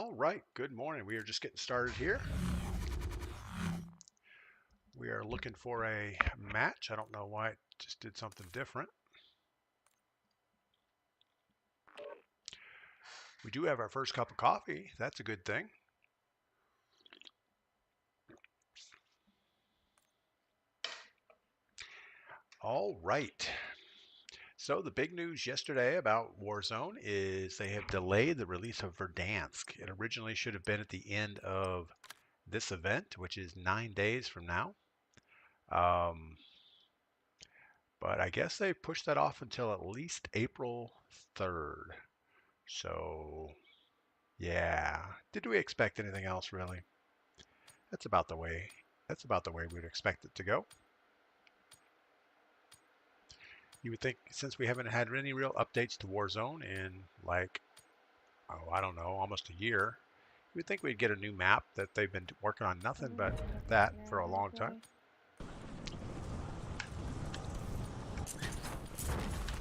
All right, good morning. We are just getting started here. We are looking for a match. I don't know why it just did something different. We do have our first cup of coffee. That's a good thing. All right. So the big news yesterday about Warzone is they have delayed the release of Verdansk. It originally should have been at the end of this event, which is 9 days from now. But I guess they pushed that off until at least April 3rd. So, yeah. Did we expect anything else, really? That's about the way. That's about the way we'd expect it to go. You would think, since we haven't had any real updates to Warzone in like, oh, I don't know, almost a year, you would think we'd get a new map. That they've been working on nothing but that for a long time. I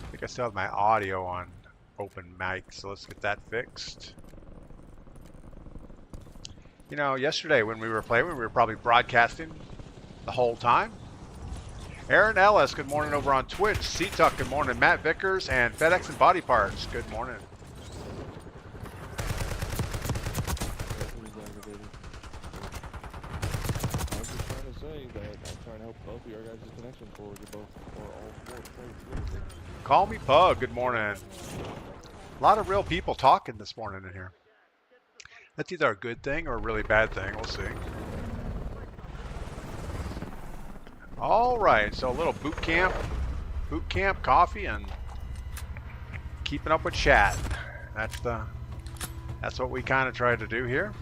think I still have my audio on open mic, so let's get that fixed. You know, yesterday when we were playing, we were probably broadcasting the whole time. Aaron Ellis, good morning over on Twitch. C-Tuck, good morning. Matt Vickers and FedEx and Body Parts, good morning. I was just trying to say that I'm trying to help both of your guys' connections forward to both or all four. Call me Pug, good morning. A lot of real people talking this morning in here. That's either a good thing or a really bad thing. We'll see. All right, so a little boot camp coffee and keeping up with chat. That's what we kind of tried to do here.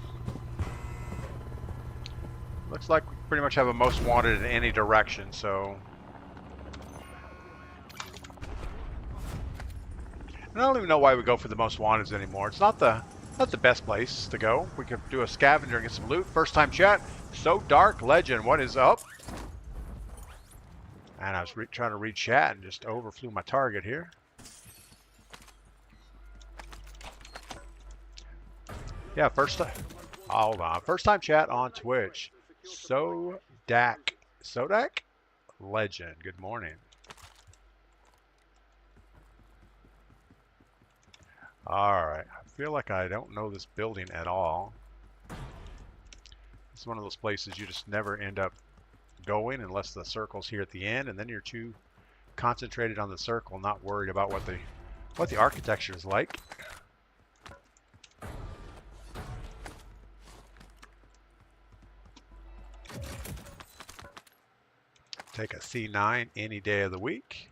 Looks like we pretty much have a most wanted in any direction, so I don't even know why we go for the most wanteds anymore. It's not the best place to go. We could do a scavenger and get some loot. First time chat. So Dark Legend, what is up? And I was trying to read chat and just overflew my target here. Yeah, hold on. First time chat on Twitch. Sodak Legend. Good morning. All right. I feel like I don't know this building at all. It's one of those places you just never end up going unless the circle's here at the end, and then you're too concentrated on the circle, not worried about what the architecture is like. Take a C9 any day of the week.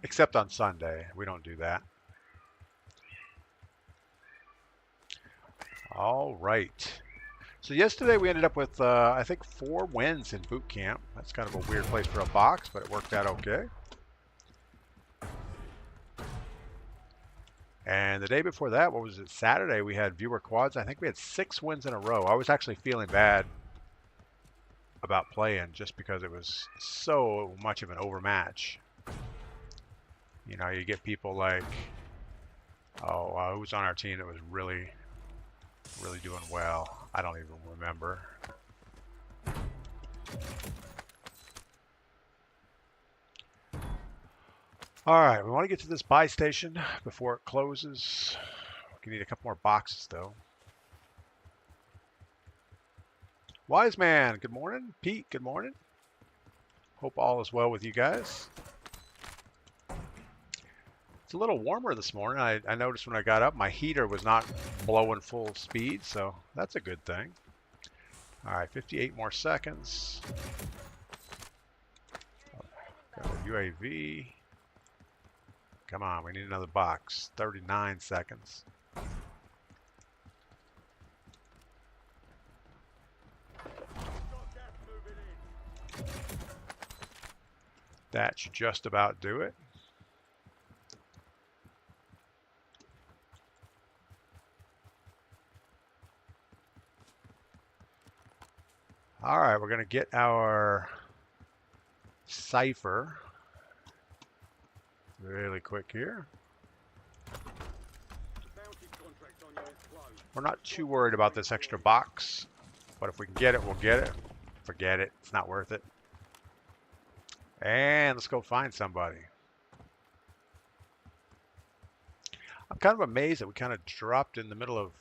Except on Sunday. We don't do that. All right. So yesterday we ended up with, I think, 4 wins in boot camp. That's kind of a weird place for a box, but it worked out okay. And the day before that, what was it, Saturday, we had viewer quads. I think we had 6 wins in a row. I was actually feeling bad about playing just because it was so much of an overmatch. You know, you get people like, who was on our team that was really doing well? I don't even remember. All right, we want to get to this buy station before it closes. We need a couple more boxes, though. Wise Man, good morning. Pete, good morning. Hope all is well with you guys. It's a little warmer this morning. I noticed when I got up, my heater was not blowing full speed, so that's a good thing. All right, 58 more seconds. Got a UAV. Come on, we need another box. 39 seconds. That should just about do it. All right, we're going to get our cipher really quick here. We're not too worried about this extra box, but if we can get it, we'll get it. Forget it. It's not worth it. And let's go find somebody. I'm kind of amazed that we kind of dropped in the middle of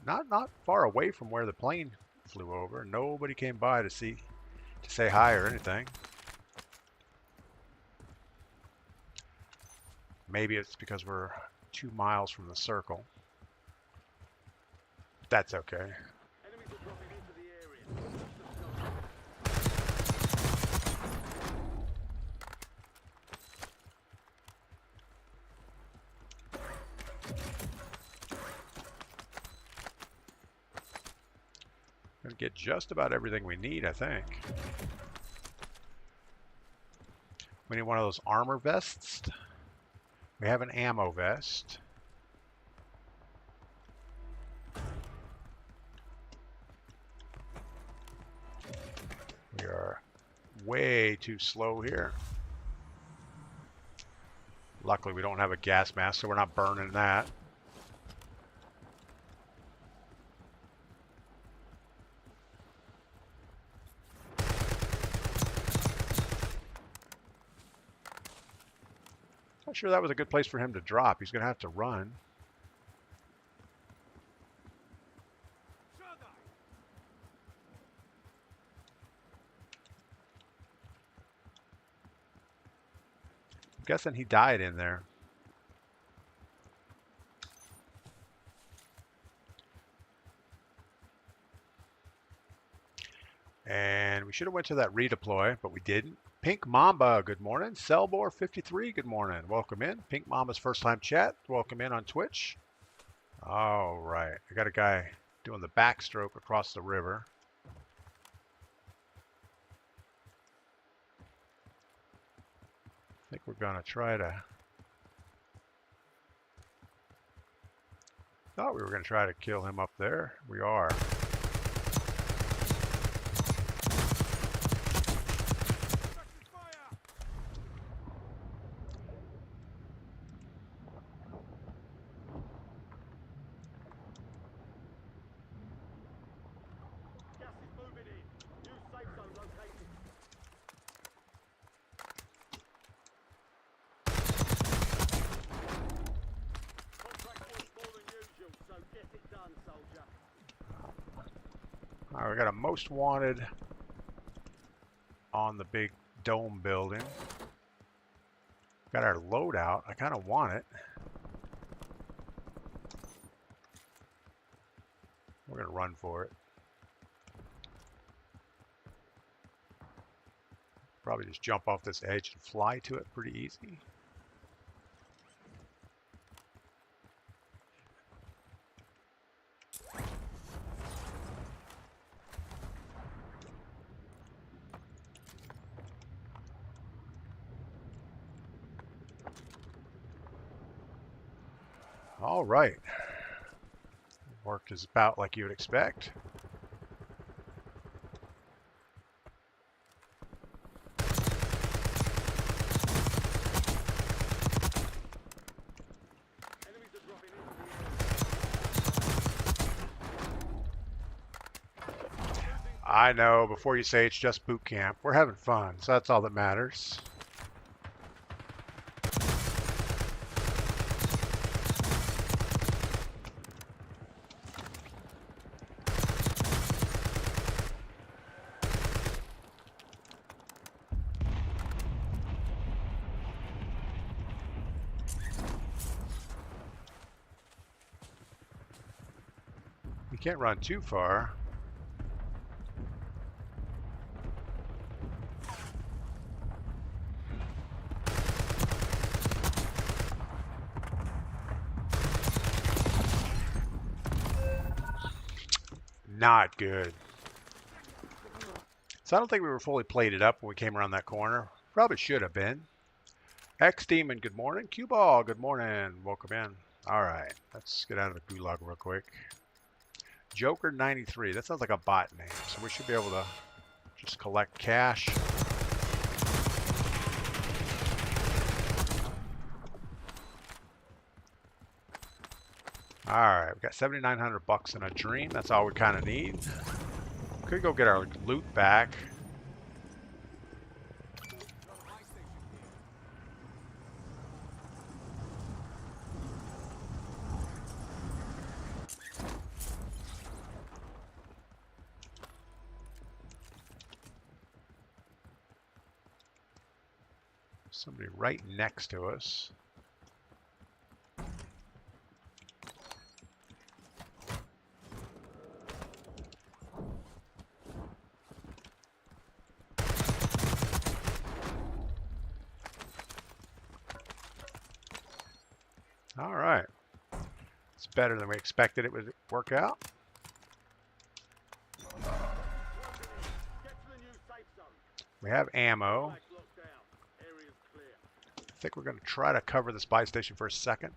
not far away from where the plane flew over. Nobody came by to say hi or anything. Maybe it's because we're 2 miles from the circle. That's okay. Gonna get just about everything we need, I think. We need one of those armor vests. We have an ammo vest. We are way too slow here. Luckily, we don't have a gas mask, so we're not burning that. Not sure that was a good place for him to drop. He's going to have to run. I'm guessing he died in there. And we should have went to that redeploy, but we didn't. Pink Mamba, good morning. Cellbore53, good morning. Welcome in. Pink Mamba's first time chat. Welcome in on Twitch. All right. I got a guy doing the backstroke across the river. I think we're going to try to... Thought we were going to try to kill him up there. We are. All right, we got a most wanted on the big dome building. Got our loadout. I kind of want it. We're going to run for it. Probably just jump off this edge and fly to it pretty easy. All right. Worked as about like you would expect. I know, before you say it's just boot camp, we're having fun, so that's all that matters. You can't run too far. Not good. So I don't think we were fully plated up when we came around that corner. Probably should have been. X-Demon, good morning. Q-Ball, good morning. Welcome in. All right, let's get out of the gulag real quick. Joker 93. That sounds like a bot name, so we should be able to just collect cash. All right, we got 7,900 bucks in a dream. That's all we kind of need. Could go get our loot back. Somebody right next to us. All right. It's better than we expected it would work out. We have ammo. I think we're going to try to cover this buy station for a second.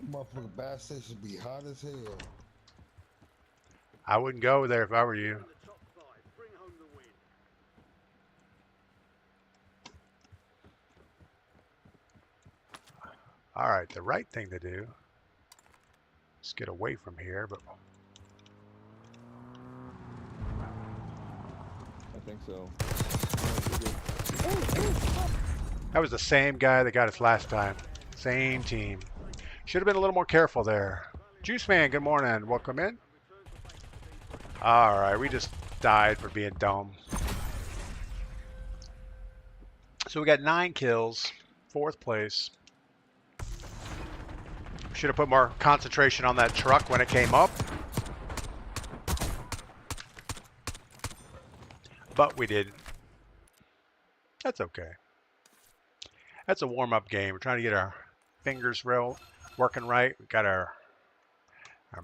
Motherfucking buy station be hot as hell. I wouldn't go there if I were you. All right, the right thing to do is get away from here, but I think so. that was the same guy that got us last time. Same team. Should have been a little more careful there. Juice Man, good morning. Welcome in. All right, we just died for being dumb. So we got 9 kills, 4th place. Should have put more concentration on that truck when it came up. But we didn't. That's okay. That's a warm-up game. We're trying to get our fingers working right. We've got our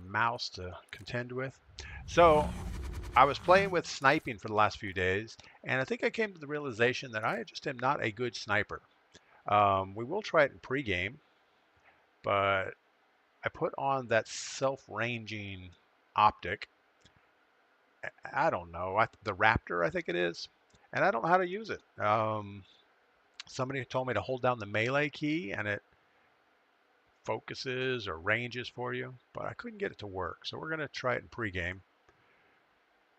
mouse to contend with. So I was playing with sniping for the last few days, and I think I came to the realization that I just am not a good sniper. We will try it in pregame, but I put on that self-ranging optic. I don't know, the Raptor, I think it is, and I don't know how to use it. Somebody told me to hold down the melee key, and it focuses or ranges for you, but I couldn't get it to work. So we're going to try it in pregame.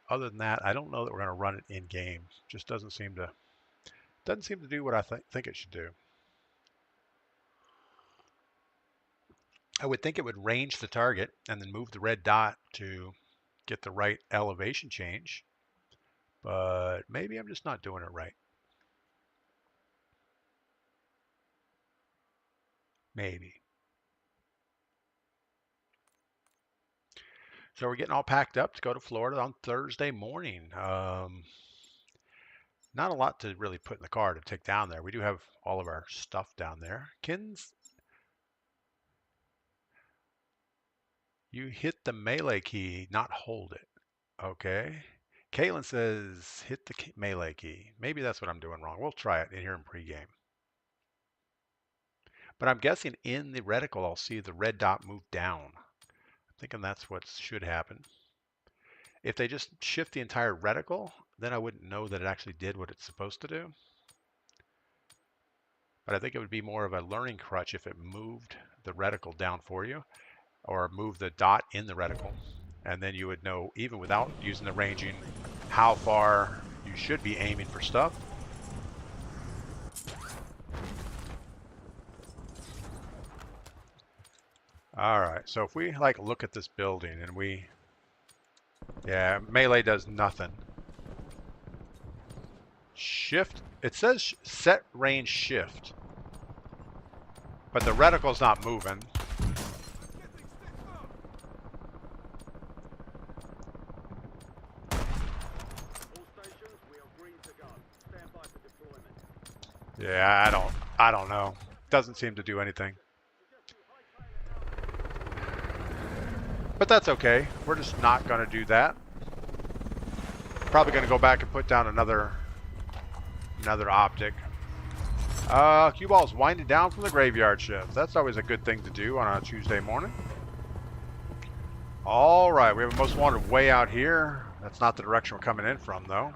Other than that, I don't know that we're going to run it in game. Just doesn't seem to do what I think it should do. I would think it would range the target and then move the red dot to get the right elevation change, but maybe I'm just not doing it right. Maybe. So we're getting all packed up to go to Florida on Thursday morning. Not a lot to really put in the car to take down there. We do have all of our stuff down there. Kins, you hit the melee key, not hold it. Okay. Caitlin says hit the melee key. Maybe that's what I'm doing wrong. We'll try it in here in pregame. But I'm guessing in the reticle, I'll see the red dot move down. I'm thinking that's what should happen. If they just shift the entire reticle, then I wouldn't know that it actually did what it's supposed to do. But I think it would be more of a learning crutch if it moved the reticle down for you, or moved the dot in the reticle. And then you would know, even without using the ranging, how far you should be aiming for stuff. All right, so if we like look at this building and yeah, melee does nothing. Shift, it says set range shift, but the reticle's not moving. Yeah, I don't know. Doesn't seem to do anything. But that's okay. We're just not going to do that. Probably going to go back and put down another Another optic. Cue ball's winding down from the graveyard shift. That's always a good thing to do on a Tuesday morning. All right, we have a most wanted way out here. That's not the direction we're coming in from, though.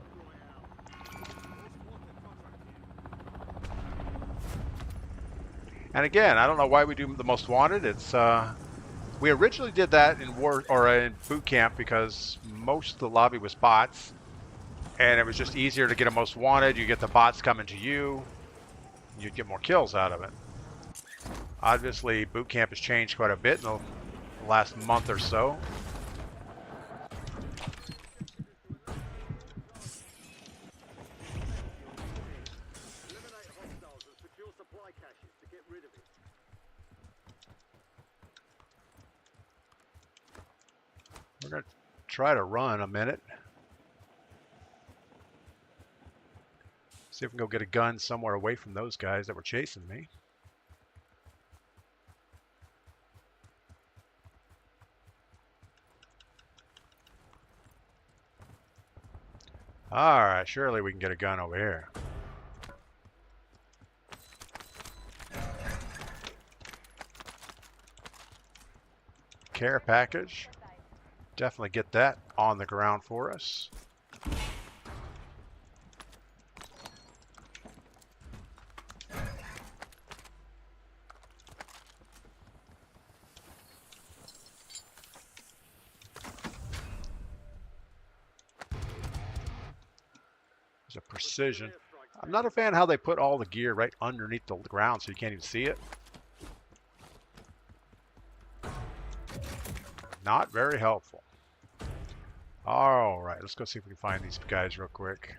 And again, I don't know why we do the most wanted. It's we originally did that in in boot camp because most of the lobby was bots, and it was just easier to get a most wanted. You get the bots coming to you, you'd get more kills out of it. Obviously, boot camp has changed quite a bit in the last month or so. We're going to try to run a minute. See if we can go get a gun somewhere away from those guys that were chasing me. All right, surely we can get a gun over here. Care package. Definitely get that on the ground for us. There's a precision. I'm not a fan how they put all the gear right underneath the ground so you can't even see it. Not very helpful. All right, let's go see if we can find these guys real quick.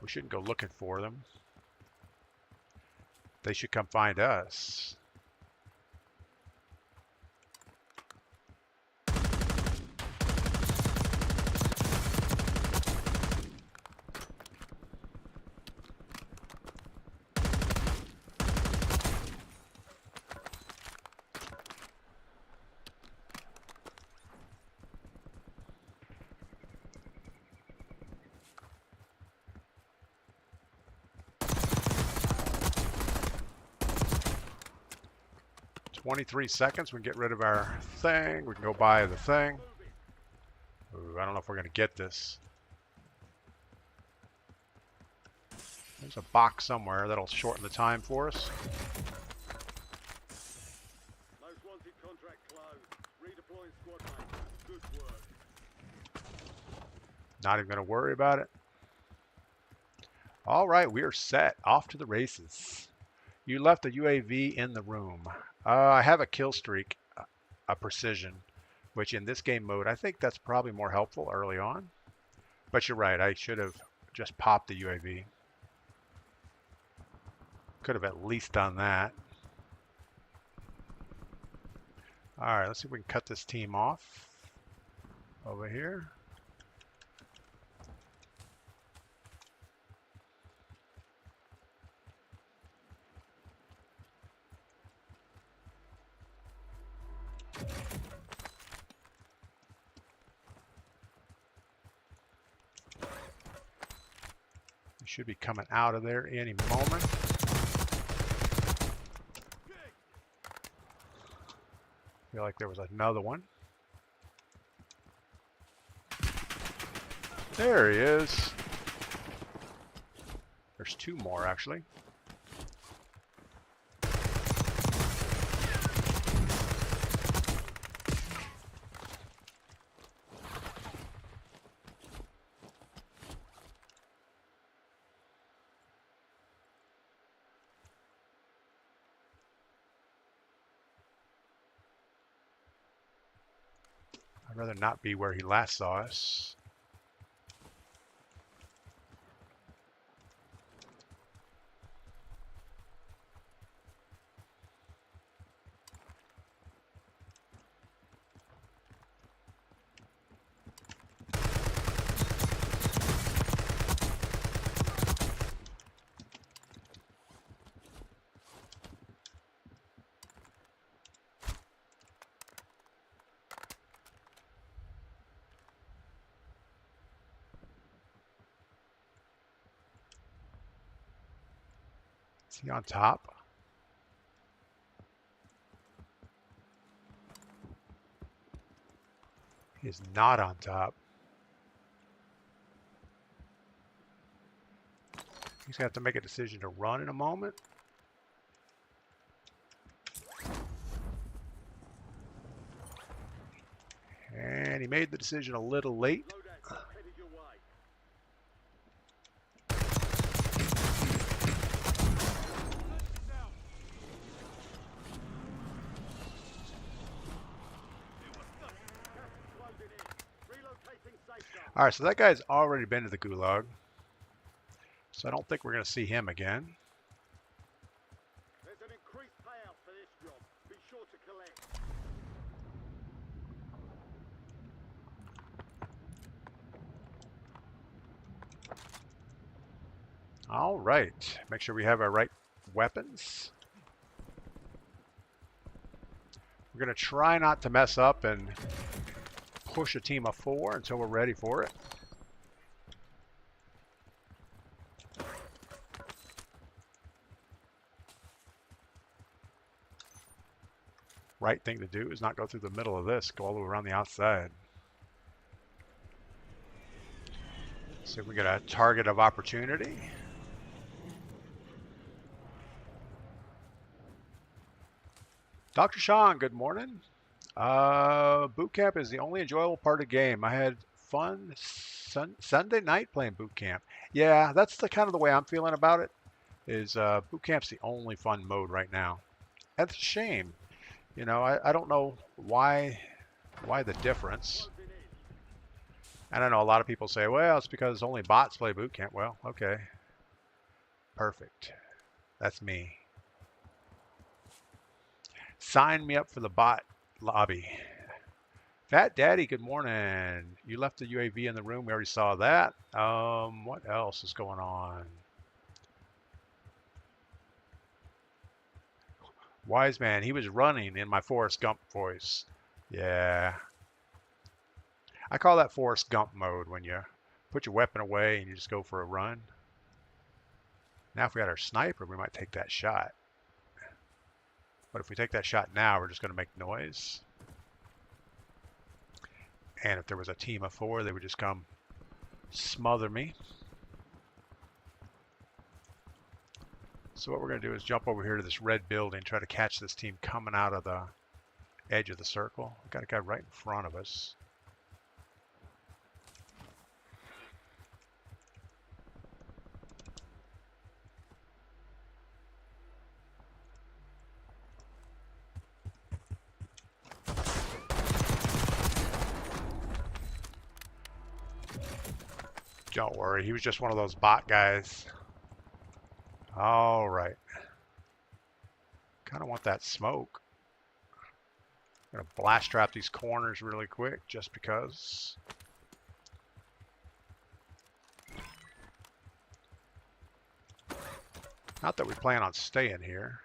We shouldn't go looking for them. They should come find us. "23 seconds, we can get rid of our thing. We can go buy the thing." Ooh, I don't know if we're going to get this. There's a box somewhere that'll shorten the time for us. Most wanted contract closed. Redeploying squad mates. Good work. Not even going to worry about it. All right, we are set. Off to the races. You left a UAV in the room. I have a kill streak, a precision, which in this game mode, I think that's probably more helpful early on. But you're right, I should have just popped the UAV. Could have at least done that. All right, let's see if we can cut this team off over here. We should be coming out of there any moment. Feel like there was another one. There he is. There's two more actually. I'd rather not be where he last saw us. Is he on top? He is not on top. He's going to have to make a decision to run in a moment. And he made the decision a little late. Loadout headed your way. Gas is closing in. Relocating safe zone. All right, so that guy's already been to the gulag. So I don't think we're going to see him again. There's an increased payout for this job. Be sure to collect. All right, make sure we have our right weapons. We're going to try not to mess up and push a team of 4 until we're ready for it. Right thing to do is not go through the middle of this, go all the way around the outside. See if we get a target of opportunity. Dr. Sean, good morning. Boot camp is the only enjoyable part of the game. I had fun Sunday night playing boot camp. Yeah, that's the kind of the way I'm feeling about it. Is boot camp's the only fun mode right now. That's a shame. You know, I don't know why the difference. And I know a lot of people say, well, it's because only bots play boot camp. Well, okay. Perfect. That's me. Sign me up for the bot lobby. Fat Daddy, good morning. You left the UAV in the room. We already saw that. What else is going on? Wise man, he was running in my Forrest Gump voice. Yeah. I call that Forrest Gump mode, when you put your weapon away and you just go for a run. Now if we had our sniper, we might take that shot. But if we take that shot now, we're just going to make noise. And if there was a team of 4, they would just come smother me. So what we're going to do is jump over here to this red building, try to catch this team coming out of the edge of the circle. We've got a guy right in front of us. Don't worry, he was just one of those bot guys. All right. Kind of want that smoke. I'm going to blast trap these corners really quick just because. Not that we plan on staying here.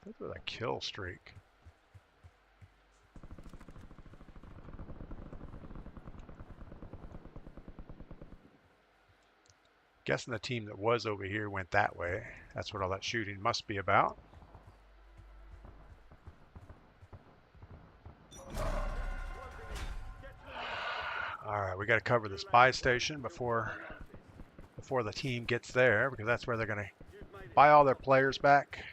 Look at that kill streak. Guessing the team that was over here went that way. That's what all that shooting must be about. All right, we got to cover this buy station before the team gets there, because that's where they're going to buy all their players back.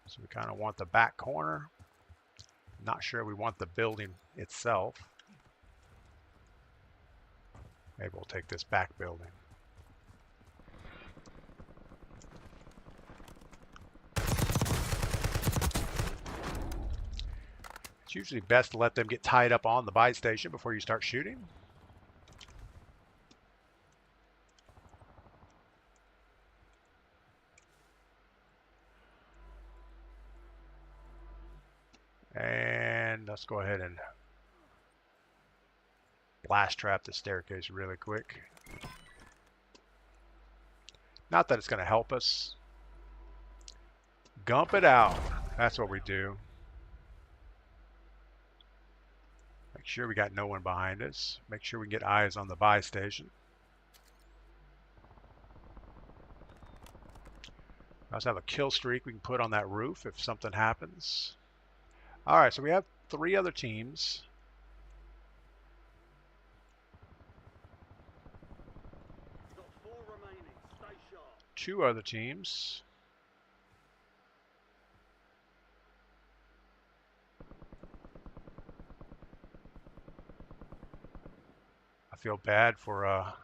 So we kind of want the back corner. Not sure we want the building itself. Maybe we'll take this back building. It's usually best to let them get tied up on the buy station before you start shooting. And let's go ahead and blast trap the staircase really quick. Not that it's going to help us. Gump it out. That's what we do. Make sure we got no one behind us. Make sure we get eyes on the buy station. also have a kill streak we can put on that roof if something happens. All right, so we have 3 other teams. Got 4 remaining. Stay sharp. 2 other teams. I feel bad for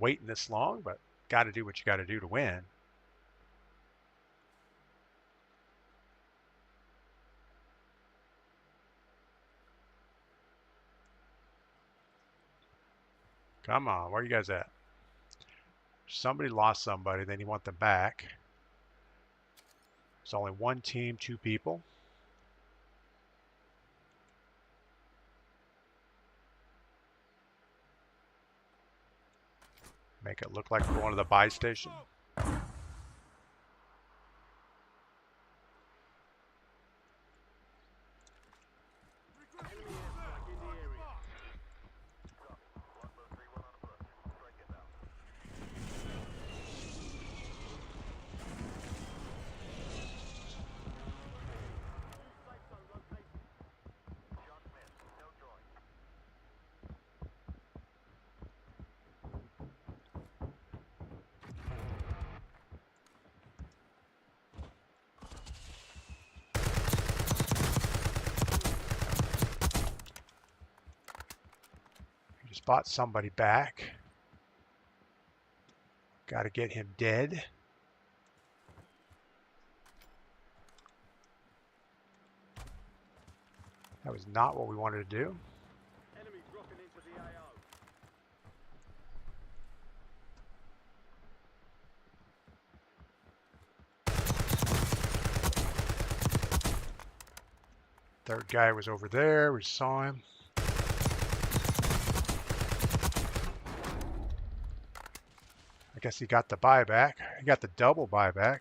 waiting this long, but got to do what you got to do to win. Come on, where are you guys at? Somebody lost somebody, then you want them back. It's only 1 team, 2 people. Make it look like we're going to the buy station. Enemy airstrike in the area. Safe zone located. We just bought somebody back. Got to get him dead. That was not what we wanted to do. Enemy dropping into the AO. Third guy was over there. We saw him. I guess he got the buyback. He got the double buyback.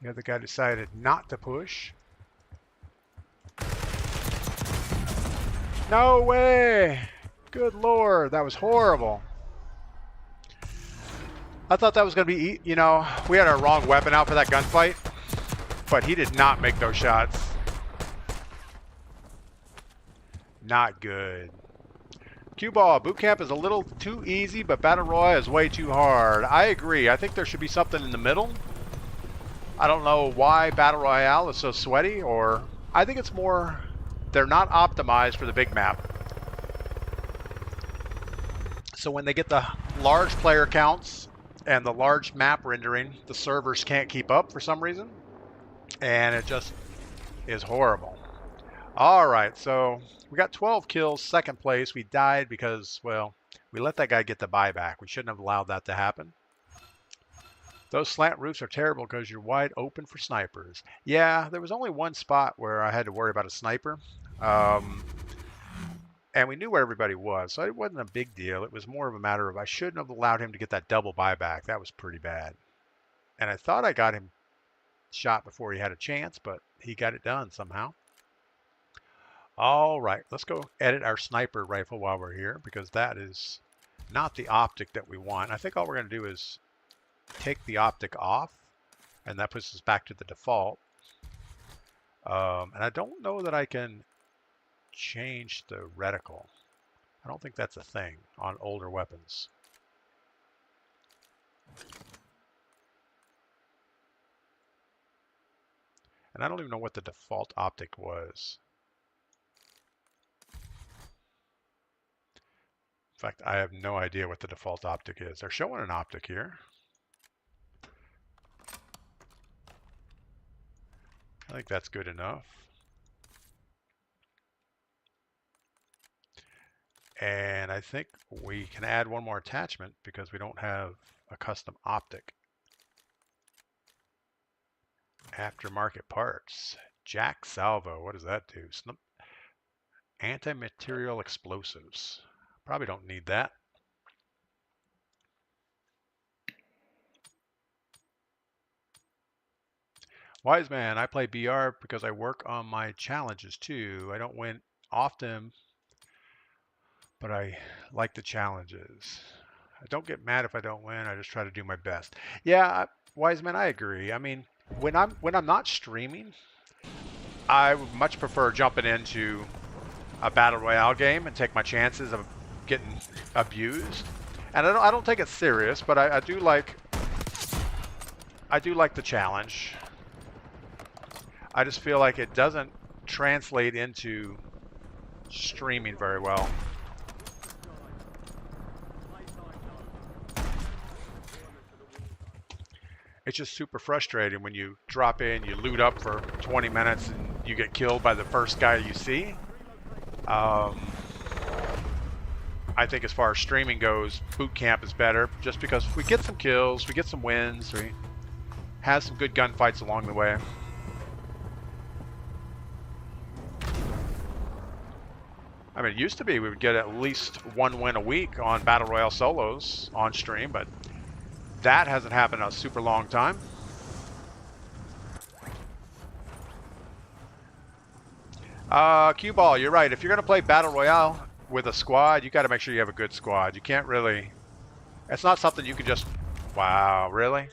The other guy decided not to push. No way! Good Lord, that was horrible. I thought that was going to be, you know, we had our wrong weapon out for that gunfight, but he did not make those shots. Not good. Cue ball, boot camp is a little too easy, but battle royale is way too hard. I agree. I think there should be something in the middle. I don't know why battle royale is so sweaty, or I think it's more they're not optimized for the big map. So when they get the large player counts and the large map rendering, the servers can't keep up for some reason, and it just is horrible. All right, so we got 12 kills, second place. We died because, well, we let that guy get the buyback. We shouldn't have allowed that to happen. Those slant roofs are terrible because you're wide open for snipers. Yeah, there was only one spot where I had to worry about a sniper. And we knew where everybody was, so it wasn't a big deal. It was more of a matter of I shouldn't have allowed him to get that double buyback. That was pretty bad. And I thought I got him shot before he had a chance, but he got it done somehow. All right, let's go edit our sniper rifle while we're here, because that is not the optic that we want. I think all we're going to do is take the optic off, and that puts us back to the default. And I don't know that I can change the reticle. I don't think that's a thing on older weapons. And I don't even know what the default optic was. In fact, I have no idea what the default optic is. They're showing an optic here. I think that's good enough. And I think we can add one more attachment because we don't have a custom optic. Aftermarket parts. Jack salvo. What does that do? Anti-material explosives. Probably don't need that. Wise man, I play BR because I work on my challenges too. I don't win often, but I like the challenges. I don't get mad if I don't win. I just try to do my best. Yeah, wise man, I agree. I mean, when I'm not streaming, I would much prefer jumping into a battle royale game and take my chances of getting abused. And I don't take it serious, but I do like the challenge. I just feel like it doesn't translate into streaming very well. It's just super frustrating when you drop in, you loot up for 20 minutes, and you get killed by the first guy you see. I think as far as streaming goes, boot camp is better, just because we get some kills, we get some wins, we have some good gunfights along the way. I mean, it used to be we would get at least one win a week on Battle Royale solos on stream, but that hasn't happened in a super long time. Cue ball, you're right. If you're going to play Battle Royale with a squad, you got to make sure you have a good squad. You can't really... It's not something you can just... Wow, really?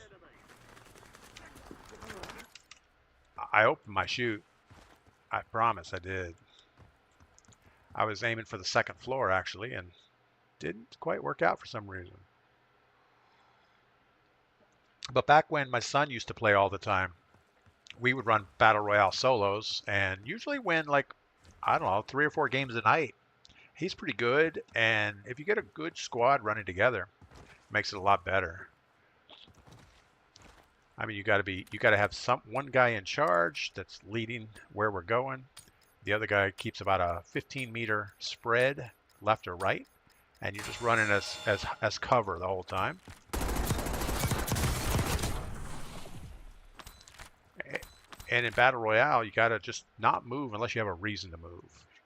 I opened my chute. I promise I did. I was aiming for the second floor, actually, and didn't quite work out for some reason. But back when my son used to play all the time, we would run Battle Royale solos and usually win, like, I don't know, 3 or 4 games a night. He's pretty good, and if you get a good squad running together, it makes it a lot better. I mean, you got to have one guy in charge that's leading where we're going. The other guy keeps about a 15-meter spread left or right, and you're just running as cover the whole time. And in Battle Royale, you got to just not move unless you have a reason to move.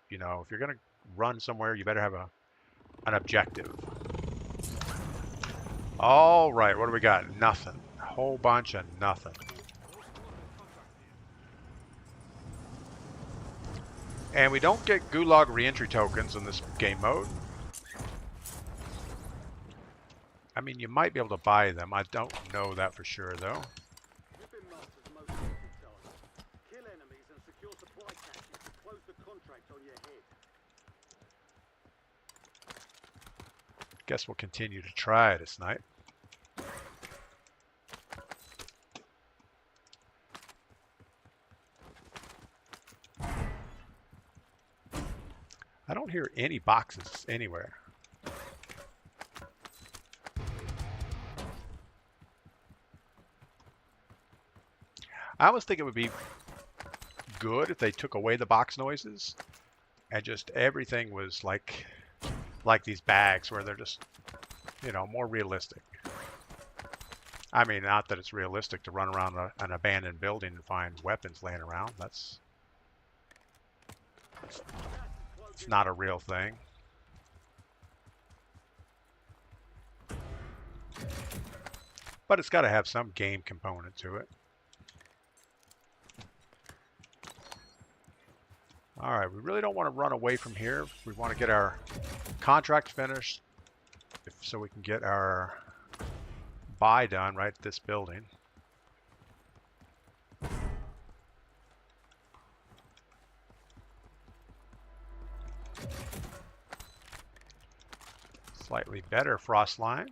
You know, if you're going to run somewhere, you better have an objective. All right, what do we got? Nothing. A whole bunch of nothing. And we don't get Gulag reentry tokens in this game mode. I mean, you might be able to buy them. I don't know that for sure, though. Guess we'll continue to try this night. I don't hear any boxes anywhere. I always think it would be good if they took away the box noises and just everything was like these bags where they're just, you know, more realistic. I mean, not that it's realistic to run around an abandoned building and find weapons laying around. It's not a real thing. But it's got to have some game component to it. All right, we really don't want to run away from here. We want to get our contract finished so we can get our buy done right at this building. Slightly better frost line.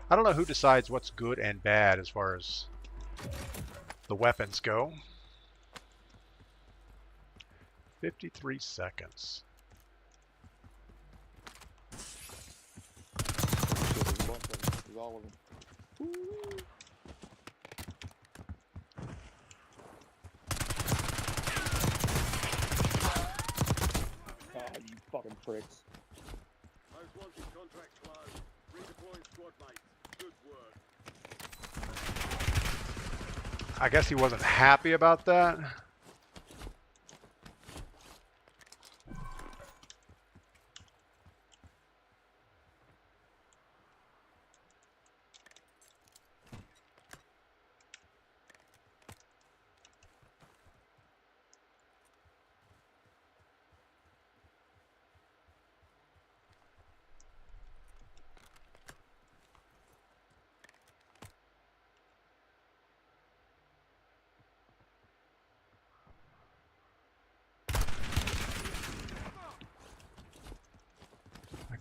I don't know who decides what's good and bad as far as the weapons go. 53 seconds. There's all of them. Woo. Ah, you fucking pricks. Most wanted contract closed. Redeploying squad mates. Good work. I guess he wasn't happy about that.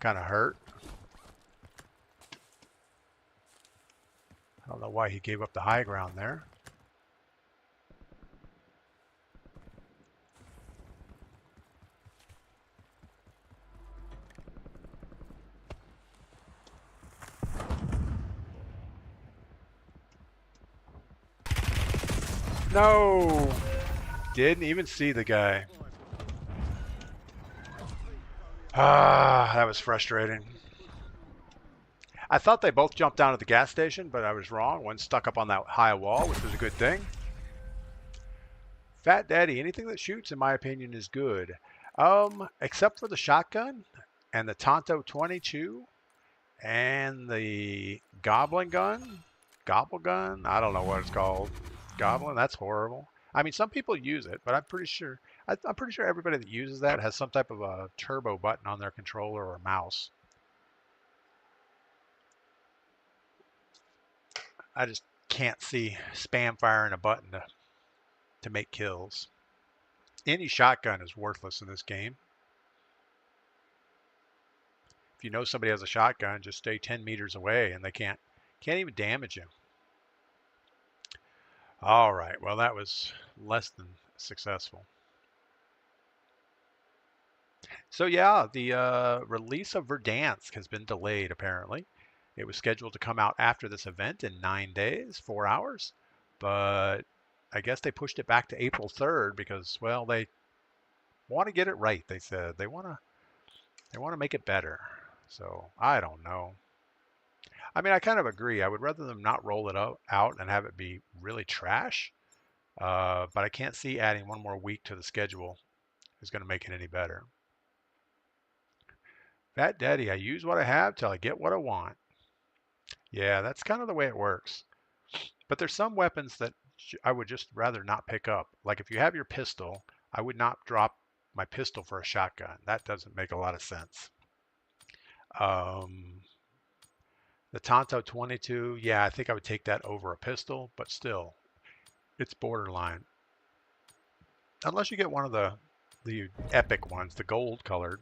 kind of hurt. I don't know why he gave up the high ground there. No! Didn't even see the guy. Ah, that was frustrating. I thought they both jumped down at the gas station, but I was wrong. One stuck up on that high wall, which was a good thing. Fat Daddy, anything that shoots, in my opinion, is good. Except for the shotgun and the Tonto 22 and the Goblin gun. Gobble gun? I don't know what it's called. Goblin? That's horrible. I mean, some people use it, but I'm pretty sure everybody that uses that has some type of a turbo button on their controller or mouse. I just can't see spam firing a button to make kills. Any shotgun is worthless in this game. If you know somebody has a shotgun, just stay 10 meters away and they can't even damage you. All right, well, that was less than successful. So yeah, the release of Verdansk has been delayed apparently. It was scheduled to come out after this event in 9 days, 4 hours, but I guess they pushed it back to April 3rd because, well, they want to get it right. They said they want to make it better. So I don't know. I mean, I kind of agree. I would rather them not roll it out and have it be really trash. But I can't see adding one more week to the schedule is going to make it any better. Fat Daddy, I use what I have till I get what I want. Yeah, that's kind of the way it works. But there's some weapons that I would just rather not pick up. Like if you have your pistol, I would not drop my pistol for a shotgun. That doesn't make a lot of sense. The Tonto 22, yeah, I think I would take that over a pistol, but still, it's borderline. Unless you get one of the epic ones, the gold colored,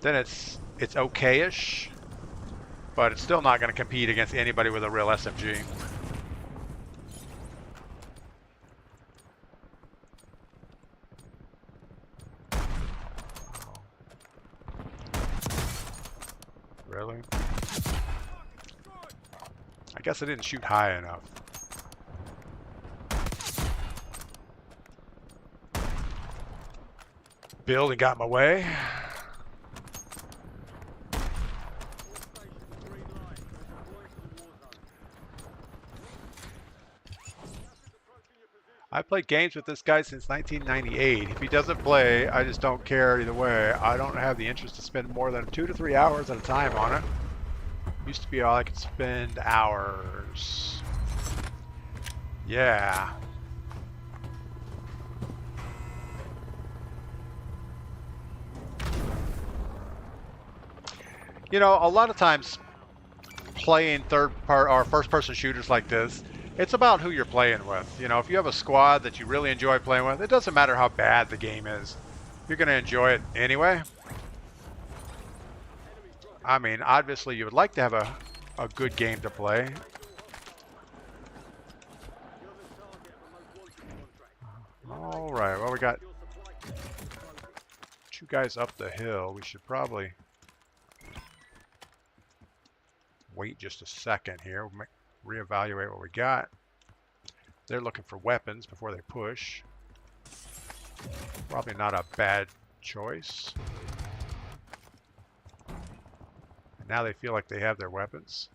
then it's okay-ish, but it's still not going to compete against anybody with a real SMG. Really? I guess I didn't shoot high enough. Building got in my way. I played games with this guy since 1998. If he doesn't play, I just don't care either way. I don't have the interest to spend more than 2 to 3 hours at a time on it. Used to be all I could spend hours. Yeah. You know, a lot of times playing first-person shooters like this, it's about who you're playing with. You know, if you have a squad that you really enjoy playing with, it doesn't matter how bad the game is. You're going to enjoy it anyway. I mean, obviously you would like to have a good game to play. All right, well, we got 2 guys up the hill. We should probably wait just a second here. We'll reevaluate what we got. They're looking for weapons before they push. Probably not a bad choice. And now they feel like they have their weapons.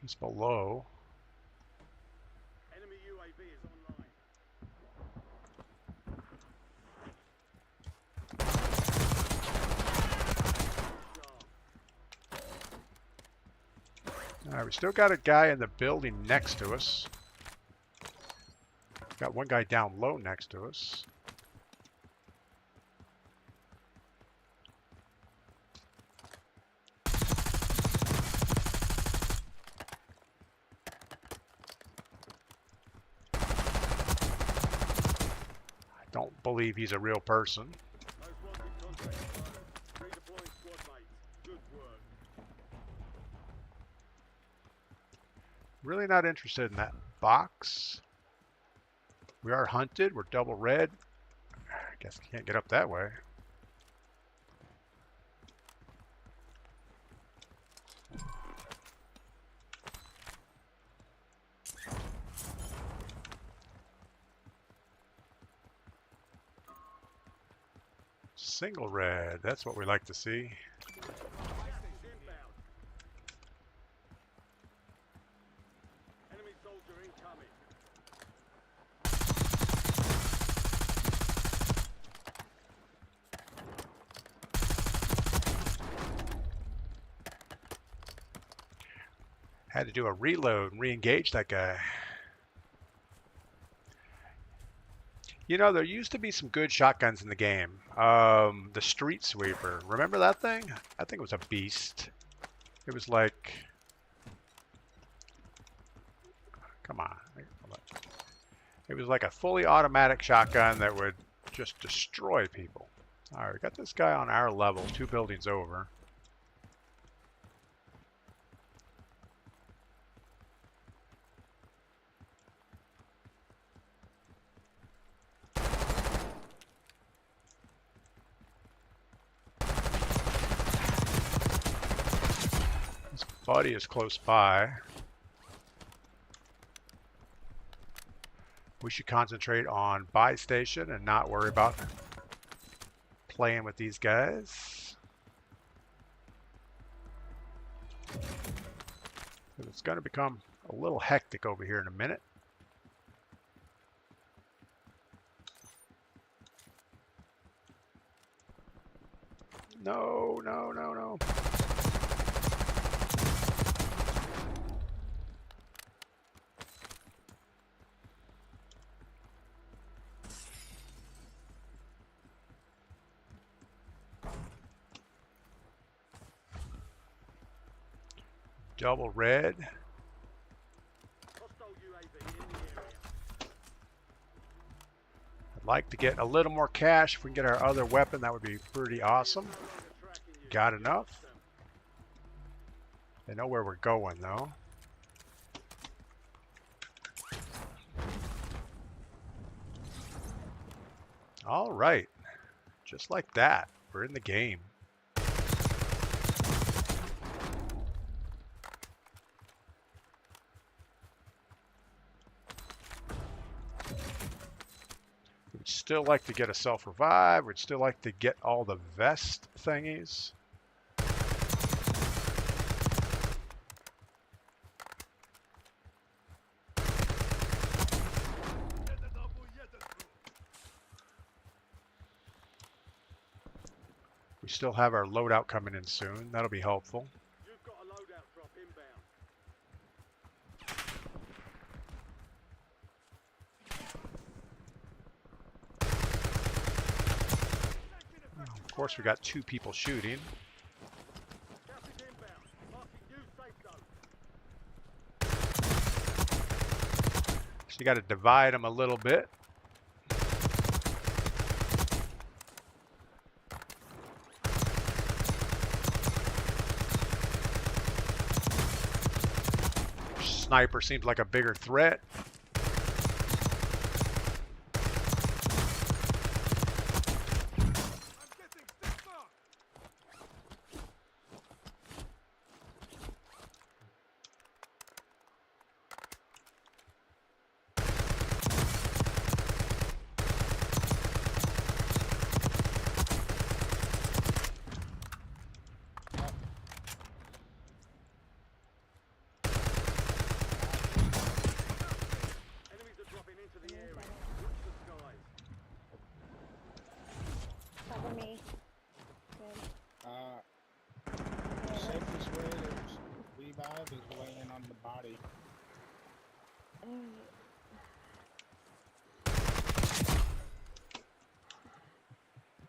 He's below. Enemy UAV is online. Alright, we still got a guy in the building next to us. Got one guy down low next to us. I don't believe he's a real person. Most wanted contract closed. Redeploying squad mates. Good work. Really not interested in that box. We are hunted. We're double red. I guess we can't get up that way. Single red. That's what we like to see. Gas is inbound. Enemy soldier incoming. Had to do a reload and re-engage that guy. You know, there used to be some good shotguns in the game. The Street Sweeper. Remember that thing? I think it was a beast. It was like... Come on. It was like a fully automatic shotgun that would just destroy people. Alright, we got this guy on our level, 2 buildings over. Buddy is close by. We should concentrate on buy station and not worry about playing with these guys. It's going to become a little hectic over here in a minute. No, no, no, no. Double red. Hostile UAV in the area. I'd like to get a little more cash. If we can get our other weapon, that would be pretty awesome. Got enough. They know where we're going, though. All right. Just like that, we're in the game. We'd still like to get a self-revive. We'd still like to get all the vest thingies. We still have our loadout coming in soon. That'll be helpful. You've got a loadout drop inbound. Of course, we got 2 people shooting. Gas is inbound. Marking new safe zone. So you got to divide them a little bit. Sniper seems like a bigger threat. body.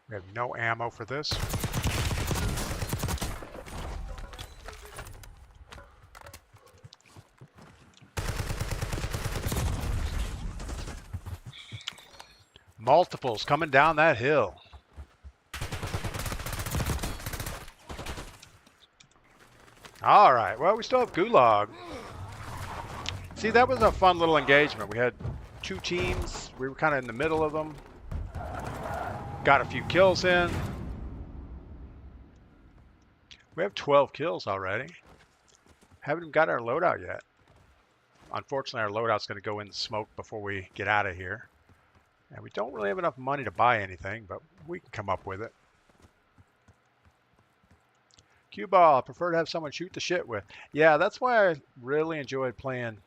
We have no ammo for this. Multiples coming down that hill. All right, well, we still have Gulag. See, that was a fun little engagement. We had 2 teams. We were kind of in the middle of them. Got a few kills in. We have 12 kills already. Haven't even got our loadout yet. Unfortunately, our loadout's going to go in the smoke before we get out of here. And we don't really have enough money to buy anything, but we can come up with it. Cue ball, I prefer to have someone shoot the shit with. Yeah, that's why I really enjoyed playing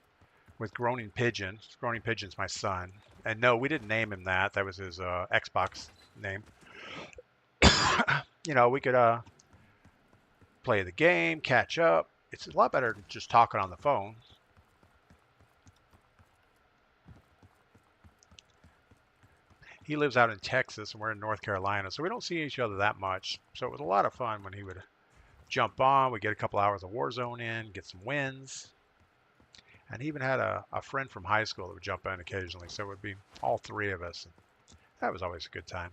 with Groaning Pigeon. Groaning Pigeon's my son. And no, we didn't name him that. That was his Xbox name. You know, we could play the game, catch up. It's a lot better than just talking on the phone. He lives out in Texas and we're in North Carolina, so we don't see each other that much. So it was a lot of fun when he would jump on. We'd get a couple hours of Warzone in, get some wins. And he even had a friend from high school that would jump in occasionally, so it would be all 3 of us. That was always a good time.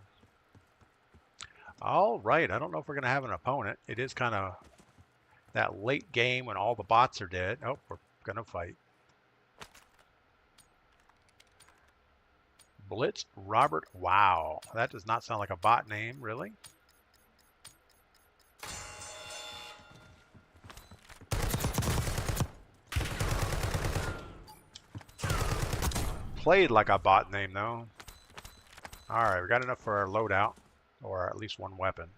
All right, I don't know if we're going to have an opponent. It is kind of that late game when all the bots are dead. Oh, we're going to fight. Blitz Robert. Wow, that does not sound like a bot name, really. Played like a bot name, though. All right, we got enough for our loadout, or at least 1 weapon.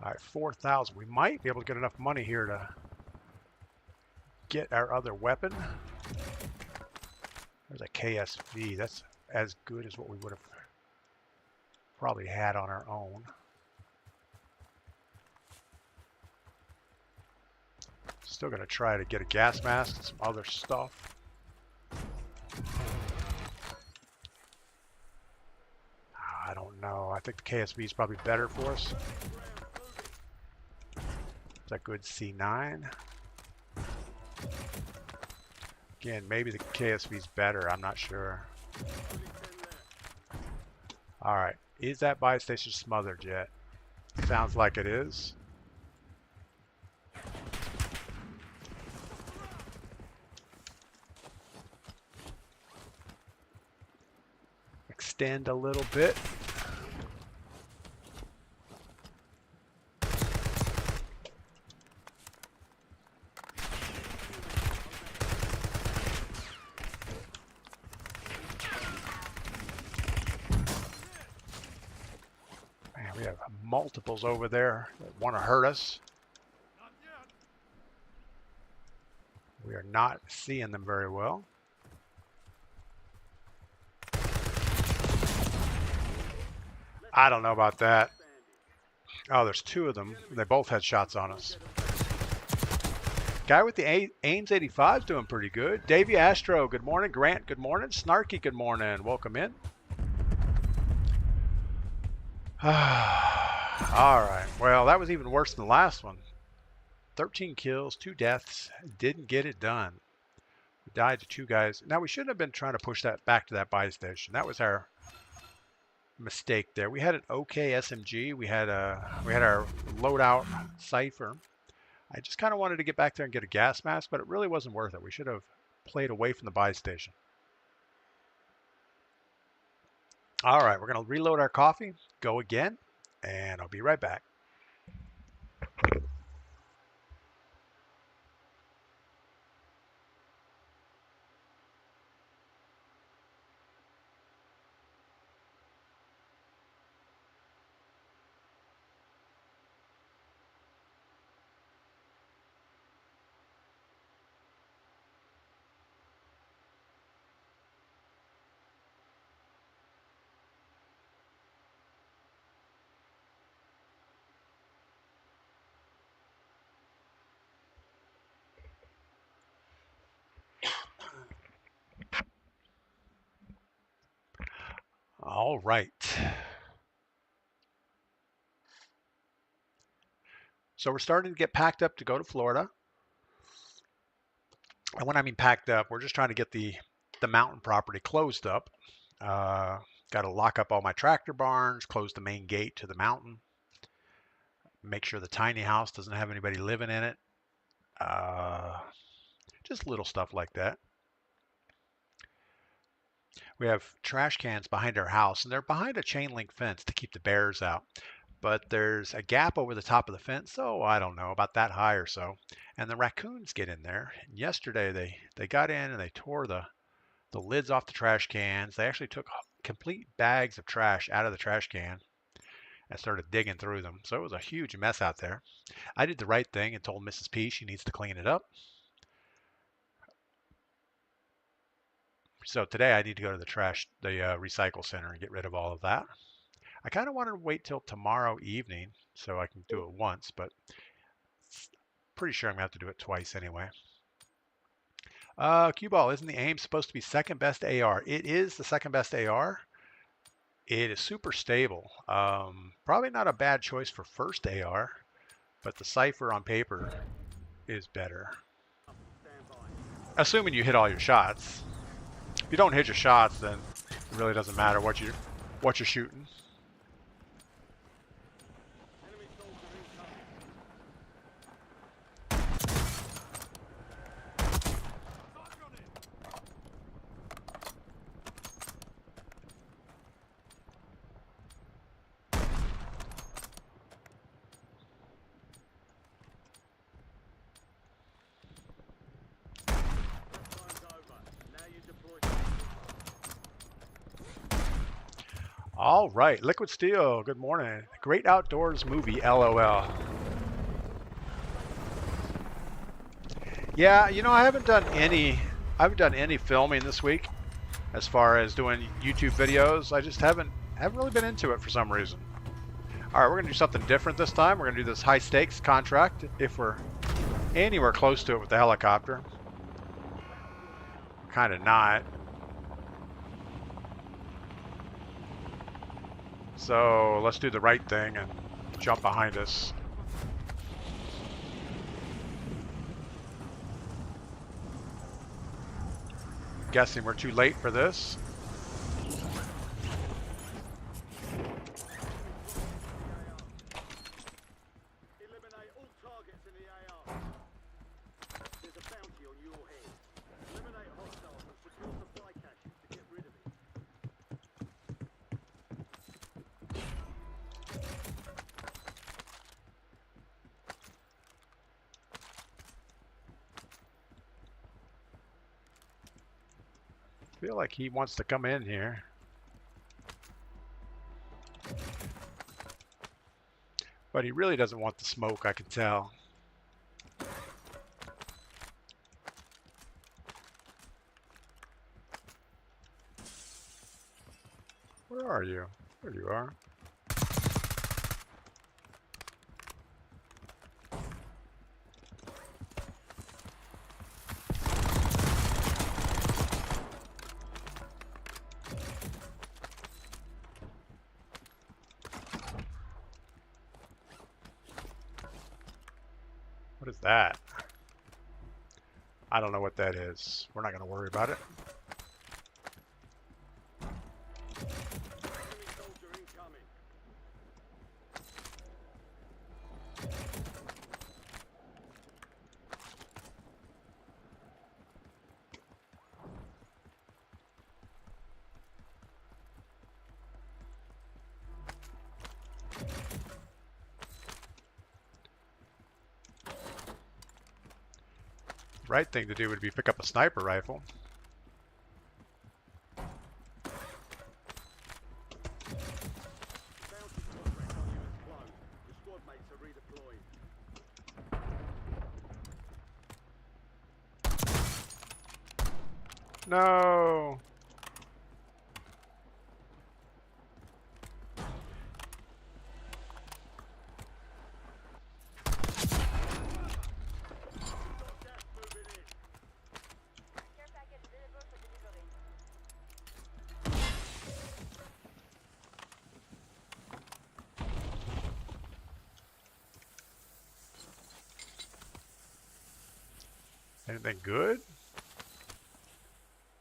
All right, 4,000. We might be able to get enough money here to get our other weapon. There's a KSV. That's as good as what we would have probably had on our own. Still going to try to get a gas mask and some other stuff. I don't know. I think the KSV is probably better for us. It's a good C9. Again, maybe the KSV is better. I'm not sure. All right. Is that buy station smothered yet? Sounds like it is. Extend a little bit. Man, we have multiples over there that want to hurt us. We are not seeing them very well. I don't know about that. Oh, there's 2 of them. They both had shots on us. Guy with the Ames 85 is doing pretty good. Davey Astro, good morning. Grant, good morning. Snarky, good morning. Welcome in. All right. Well, that was even worse than the last one. 13 kills, 2 deaths. Didn't get it done. We died to 2 guys. Now, we shouldn't have been trying to push that back to that buy station. That was our mistake there. We had an okay SMG. We had our loadout Cypher. I just kind of wanted to get back there and get a gas mask, but it really wasn't worth it. We should have played away from the buy station. All right, we're going to reload our coffee, go again, and I'll be right back. All right. So we're starting to get packed up to go to Florida. And when I mean packed up, we're just trying to get the mountain property closed up. Got to lock up all my tractor barns, close the main gate to the mountain, make sure the tiny house doesn't have anybody living in it. Just little stuff like that. We have trash cans behind our house, and they're behind a chain link fence to keep the bears out. But there's a gap over the top of the fence, so I don't know, about that high or so. And the raccoons get in there. And yesterday they got in and they tore the lids off the trash cans. They actually took complete bags of trash out of the trash can and started digging through them. So it was a huge mess out there. I did the right thing and told Mrs. P she needs to clean it up. So today I need to go to the recycle center and get rid of all of that. I kind of wanted to wait till tomorrow evening so I can do it once, but pretty sure I'm going to have to do it twice anyway. Cue ball, isn't the aim supposed to be second best AR? It is the second best AR. It is super stable. Probably not a bad choice for first AR, but the Cypher on paper is better. Assuming you hit all your shots. If you don't hit your shots, then it really doesn't matter what you're shooting. Enemy soldier incoming. Time's over. Now you deploy. All right, Liquid Steel, good morning. Great outdoors movie, LOL. Yeah, you know, I haven't done any filming this week as far as doing YouTube videos. I just haven't really been into it for some reason. All right, we're gonna do something different this time. We're gonna do this high stakes contract if we're anywhere close to it with the helicopter. Kind of not. So let's do the right thing and jump behind us. Guessing we're too late for this. Eliminate all targets in the AR. There's a bounty on your head. Eliminate hostiles and secure supply caches to get rid of it. I feel like he wants to come in here. But he really doesn't want the smoke, I can tell. Where are you? There you are. What is that? I don't know what that is. We're not going to worry about it. Enemy soldier incoming. Right thing to do would be pick up a sniper rifle. Bounty contract on you is closed. Your squad mates are redeployed. No. Gas moving in. Care package available for delivery. Anything good?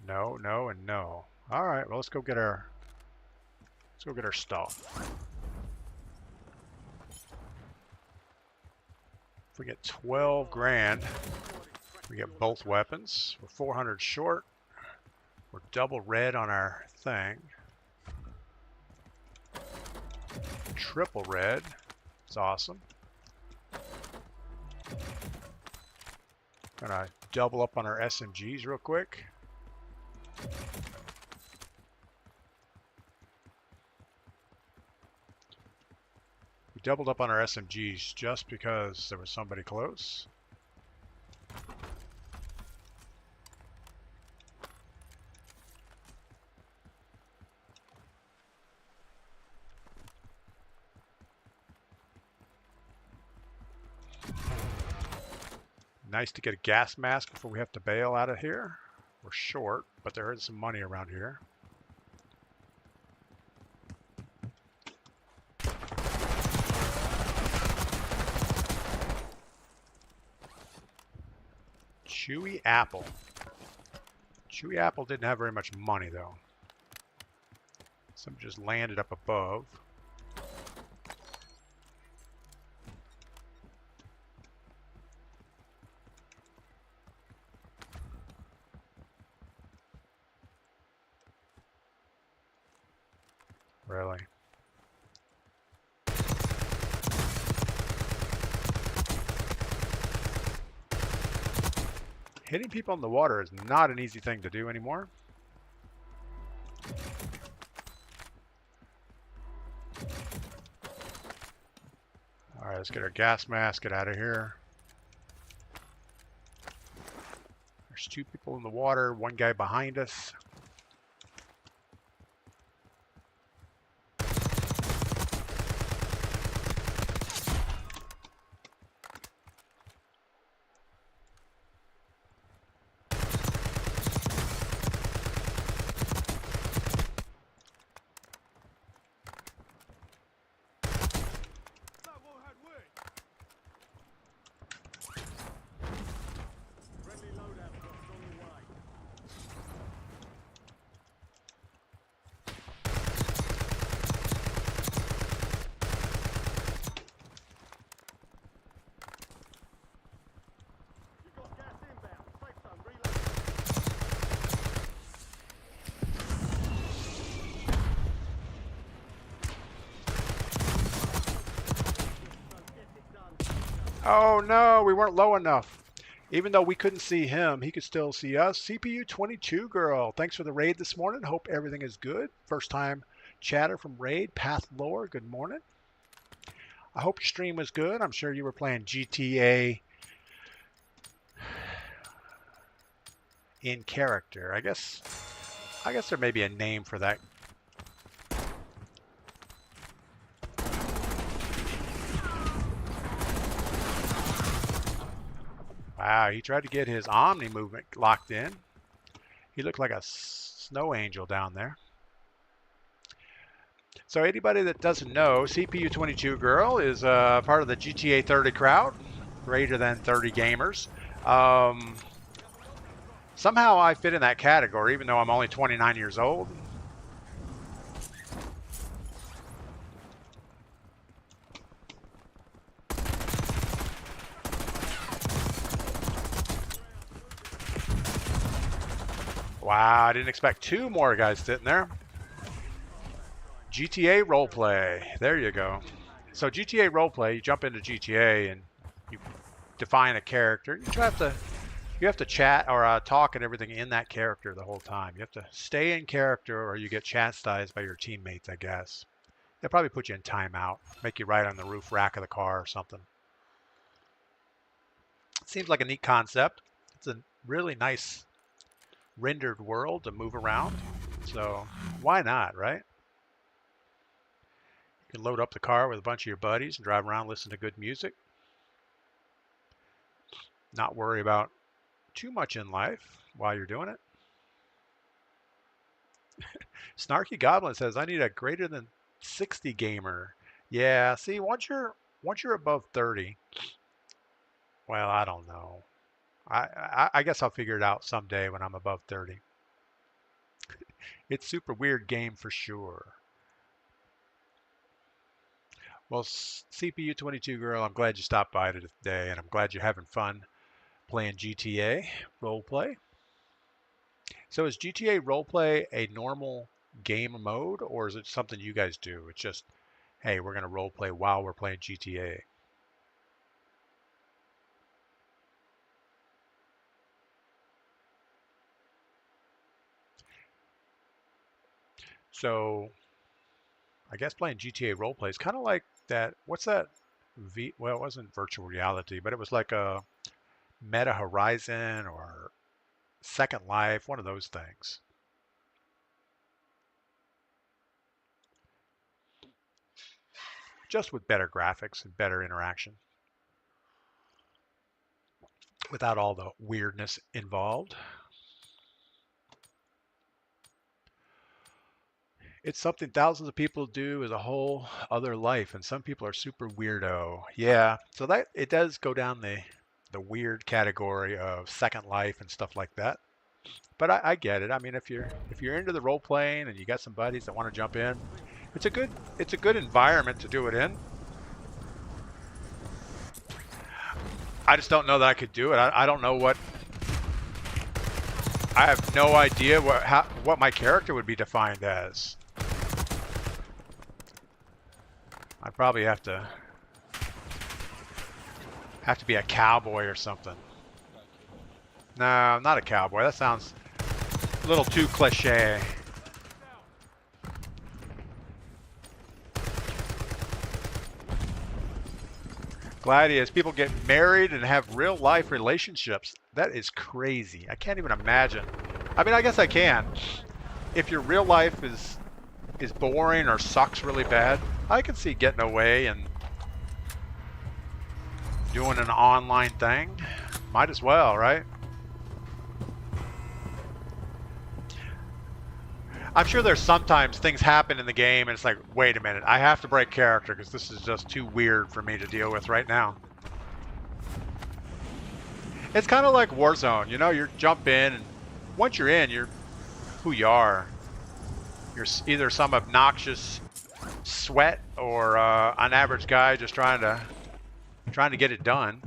No, no, and no. All right, well, let's go get our stuff. If we get 12 grand, we get both weapons. We're 400 short. We're double red on our thing. Triple red. It's awesome. Gonna double up on our SMGs real quick. We doubled up on our SMGs just because there was somebody close. Nice to get a gas mask before we have to bail out of here. We're short, but there is some money around here. Chewy Apple. Chewy Apple didn't have very much money though. Some just landed up above. Really? Hitting people in the water is not an easy thing to do anymore. All right, let's get our gas mask, get out of here. There's two people in the water, one guy behind us. Friendly loadout drops on the way. You've got gas inbound. Safe zone reload. So get it done. Oh no, we weren't low enough. Even though we couldn't see him, he could still see us. CPU 22 girl, thanks for the raid this morning. Hope everything is good. First time chatter from raid. Path Lore, good morning. I hope your stream was good. I'm sure you were playing GTA in character. I guess there may be a name for that. Wow, he tried to get his Omni movement locked in. He looked like a snow angel down there. So anybody that doesn't know, CPU 22 Girl is part of the GTA 30 crowd, greater than 30 gamers. Somehow I fit in that category, even though I'm only 29 years old. Wow, I didn't expect two more guys sitting there. GTA roleplay. There you go. So GTA roleplay, you jump into GTA and you define a character. You have to chat or talk and everything in that character the whole time. You have to stay in character or you get chastised by your teammates, I guess. They'll probably put you in timeout, make you ride on the roof rack of the car or something. Seems like a neat concept. It's a really nice rendered world to move around. So why not, right? You can load up the car with a bunch of your buddies and drive around, listen to good music. Not worry about too much in life while you're doing it. Snarky Goblin says, I need a greater than 60 gamer. Yeah, see, once you're above 30, well, I don't know. I guess I'll figure it out someday when I'm above 30. It's super weird game for sure. Well, CPU 22 girl, I'm glad you stopped by today, and I'm glad you're having fun playing GTA roleplay. So is GTA roleplay a normal game mode, or is it something you guys do? It's just, hey, we're going to roleplay while we're playing GTA. So I guess playing GTA roleplay is kind of like that. What's that? Well, it wasn't virtual reality, but it was like a Meta Horizon or Second Life, one of those things. Just with better graphics and better interaction without all the weirdness involved. It's something thousands of people do as a whole other life, and some people are super weirdo. Yeah, so that it does go down the weird category of Second Life and stuff like that. But I get it. I mean, if you're into the role playing and you got some buddies that want to jump in, it's a good environment to do it in. I just don't know that I could do it. I don't know what. I have no idea what my character would be defined as. I'd probably have to be a cowboy or something. No, I'm not a cowboy. That sounds a little too cliche. Gladius, people get married and have real life relationships. That is crazy. I can't even imagine. I mean, I guess I can. If your real life is boring or sucks really bad, I can see getting away and doing an online thing. Might as well, right? I'm sure there's sometimes things happen in the game and it's like, wait a minute, I have to break character because this is just too weird for me to deal with right now. It's kind of like Warzone, you know, you jump in and once you're in, you're who you are. You're either some obnoxious sweat or an average guy just trying to get it done.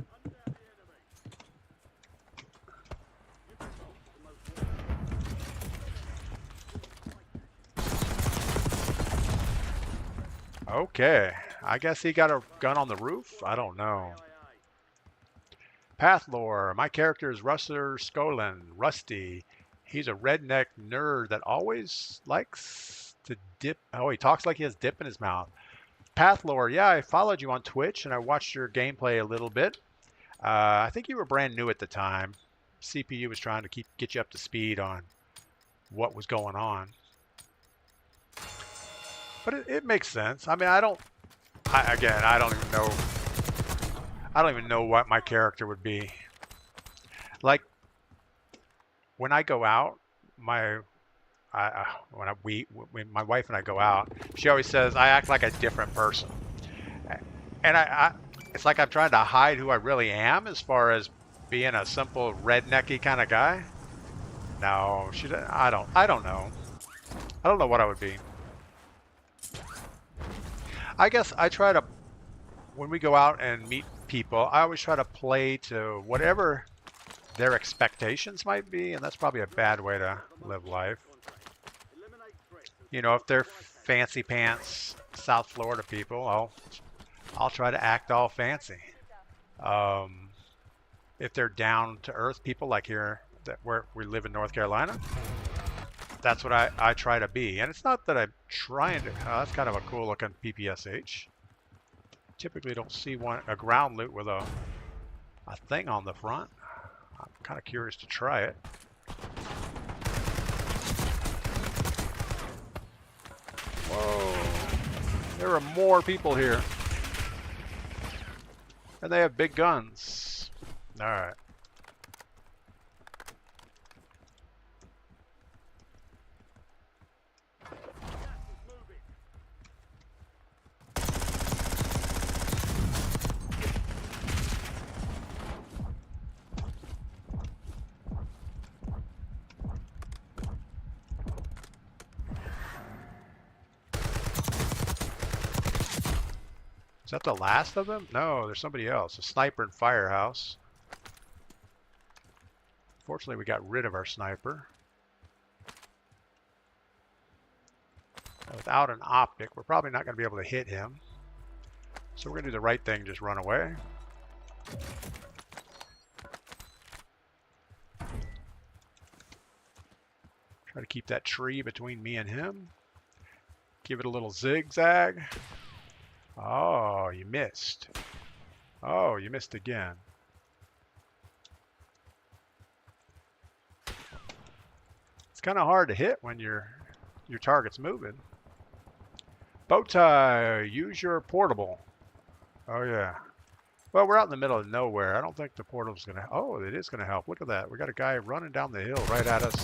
Okay, I guess he got a gun on the roof. I don't know. Path lore. My character is Russer Skolin, Rusty. He's a redneck nerd that always likes to dip. Oh, he talks like he has dip in his mouth. Path lore. Yeah, I followed you on Twitch and I watched your gameplay a little bit. I think you were brand new at the time. CPU was trying to get you up to speed on what was going on. But it makes sense. I mean, I don't even know what my character would be. Like when I go out, when my wife and I go out, she always says I act like a different person, and it's like I'm trying to hide who I really am as far as being a simple rednecky kind of guy. No, I don't know. I don't know what I would be. I guess I try to, when we go out and meet people, I always try to play to whatever their expectations might be, and that's probably a bad way to live life. You know, if they're fancy pants South Florida people, I'll try to act all fancy. If they're down to earth people like here where we live in North Carolina, that's what I try to be. And it's not that I'm trying to. That's kind of a cool looking PPSH. Typically don't see a ground loot with a thing on the front. I'm kind of curious to try it. Whoa. There are more people here. And they have big guns. Alright. that the last of them? No, there's somebody else. A sniper in Firehouse. Fortunately, we got rid of our sniper. Without an optic, we're probably not going to be able to hit him. So we're going to do the right thing, just run away. Try to keep that tree between me and him. Give it a little zigzag. Oh, you missed. Oh, you missed again. It's kind of hard to hit when your target's moving. Bowtie, use your portable. Oh yeah. Well, we're out in the middle of nowhere. I don't think the portable's gonna. Oh, it is gonna help. Look at that. We got a guy running down the hill right at us.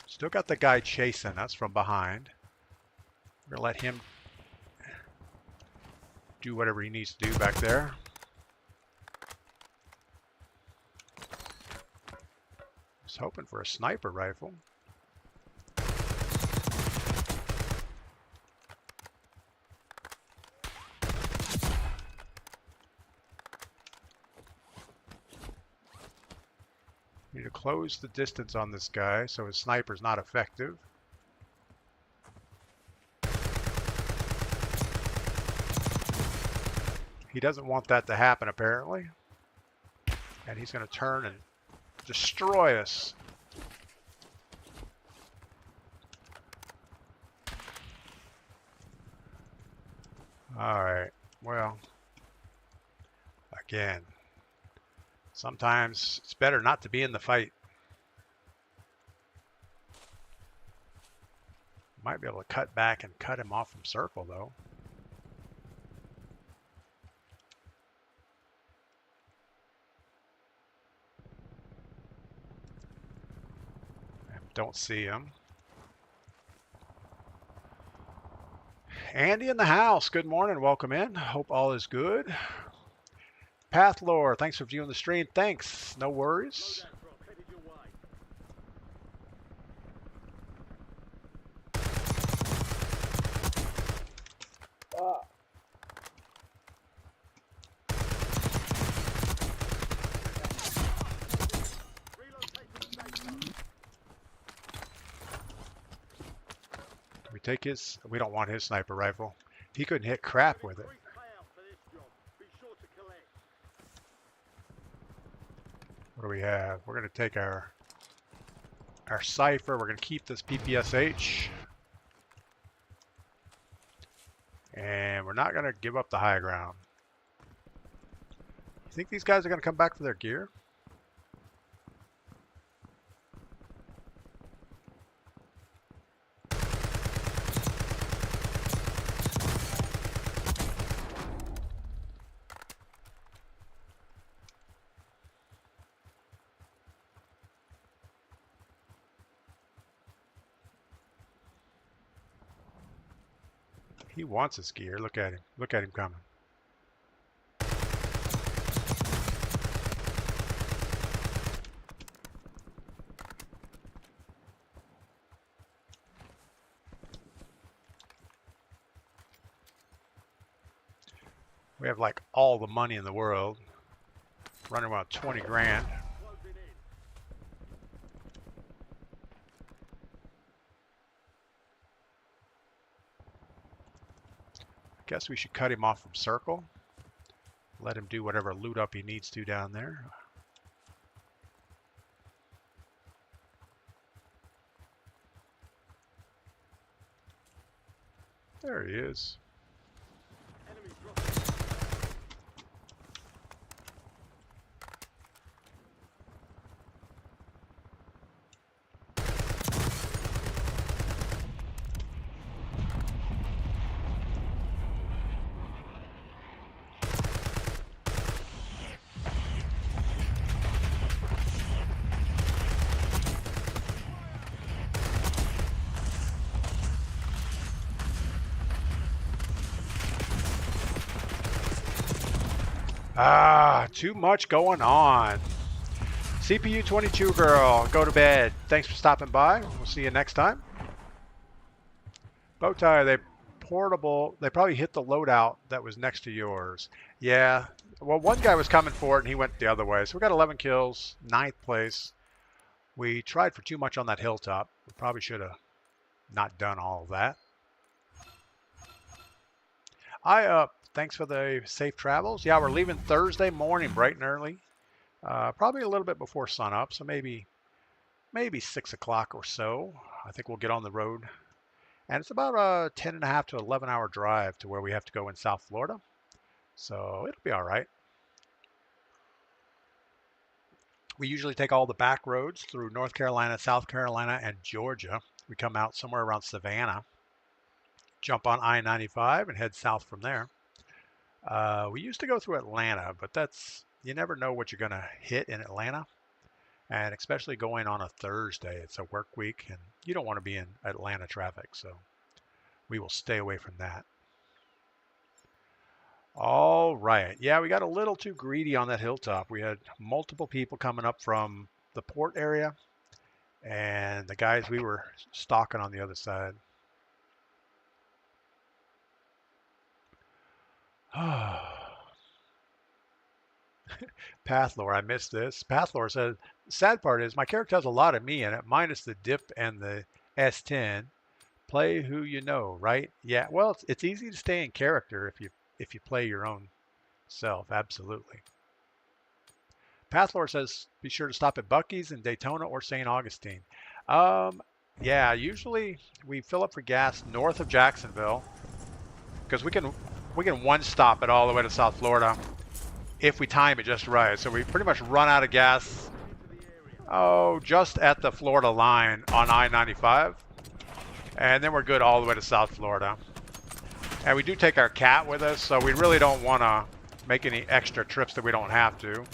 Still got the guy chasing us from behind. We're gonna let him do whatever he needs to do back there. Was hoping for a sniper rifle. Need to close the distance on this guy so his sniper's not effective. He doesn't want that to happen apparently. And he's going to turn and destroy us. Alright, well, again, sometimes it's better not to be in the fight. Might be able to cut back and cut him off from circle though. Don't see him. Andy in the house. Good morning. Welcome in. Hope all is good. Pathlore, thanks for viewing the stream. Thanks. No worries. Take his, we don't want his sniper rifle. He couldn't hit crap with it. What do we have? We're going to take our Cypher. We're going to keep this PPSH. And we're not going to give up the high ground. You think these guys are going to come back for their gear? He wants his gear. Look at him. Look at him coming. We have like all the money in the world. Running around 20 grand. Guess we should cut him off from circle. Let him do whatever loot up he needs to down there. There he is. Too much going on. CPU 22 girl, go to bed. Thanks for stopping by. We'll see you next time. Bowtie, they portable. They probably hit the loadout that was next to yours. Yeah. Well, one guy was coming for it and he went the other way. So we got 11 kills, 9th place. We tried for too much on that hilltop. We probably should have not done all of that. Thanks for the safe travels. Yeah, we're leaving Thursday morning bright and early. Probably a little bit before sunup, so maybe 6 o'clock or so. I think we'll get on the road. And it's about a 10.5 to 11-hour drive to where we have to go in South Florida. So it'll be all right. We usually take all the back roads through North Carolina, South Carolina, and Georgia. We come out somewhere around Savannah, jump on I-95, and head south from there. We used to go through Atlanta, but you never know what you're going to hit in Atlanta. And especially going on a Thursday, it's a work week, and you don't want to be in Atlanta traffic, so we will stay away from that. All right. Yeah, we got a little too greedy on that hilltop. We had multiple people coming up from the port area, and the guys we were stalking on the other side. Pathlore, I missed this. Pathlore says, the sad part is my character has a lot of me in it, minus the dip and the S10. Play who you know, right? Yeah, well, it's easy to stay in character if you play your own self, absolutely. Pathlore says, be sure to stop at Buc-ee's in Daytona or St. Augustine. Yeah, usually we fill up for gas north of Jacksonville because we can one stop it all the way to South Florida if we time it just right. So we pretty much run out of gas, just at the Florida line on I-95. And then we're good all the way to South Florida. And we do take our cat with us, so we really don't want to make any extra trips that we don't have to.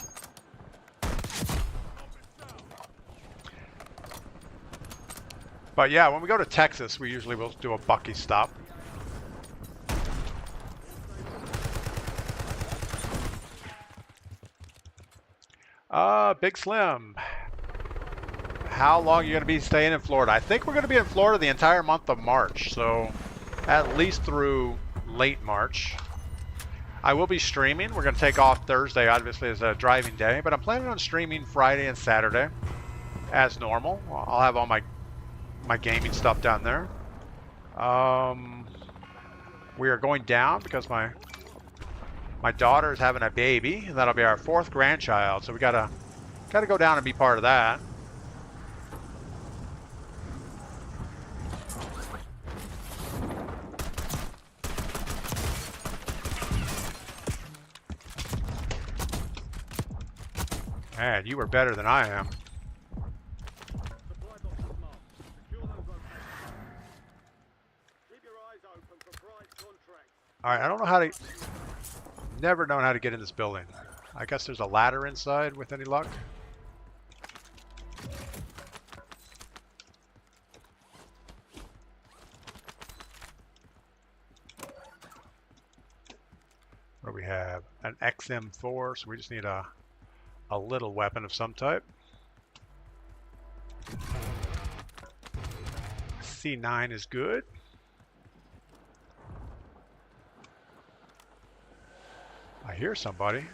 But yeah, when we go to Texas, we usually will do a Buc-ee stop. Big Slim, how long are you going to be staying in Florida? I think we're going to be in Florida the entire month of March, so at least through late March. I will be streaming. We're going to take off Thursday, obviously, as a driving day, but I'm planning on streaming Friday and Saturday as normal. I'll have all my gaming stuff down there. We are going down because my daughter is having a baby, and that'll be our 4th grandchild, so we gotta go down and be part of that. Man, you were better than I am. All right, I don't know how to... Never known how to get in this building. I guess there's a ladder inside with any luck. Where we have an XM4, so we just need a little weapon of some type. C9 is good. I hear somebody.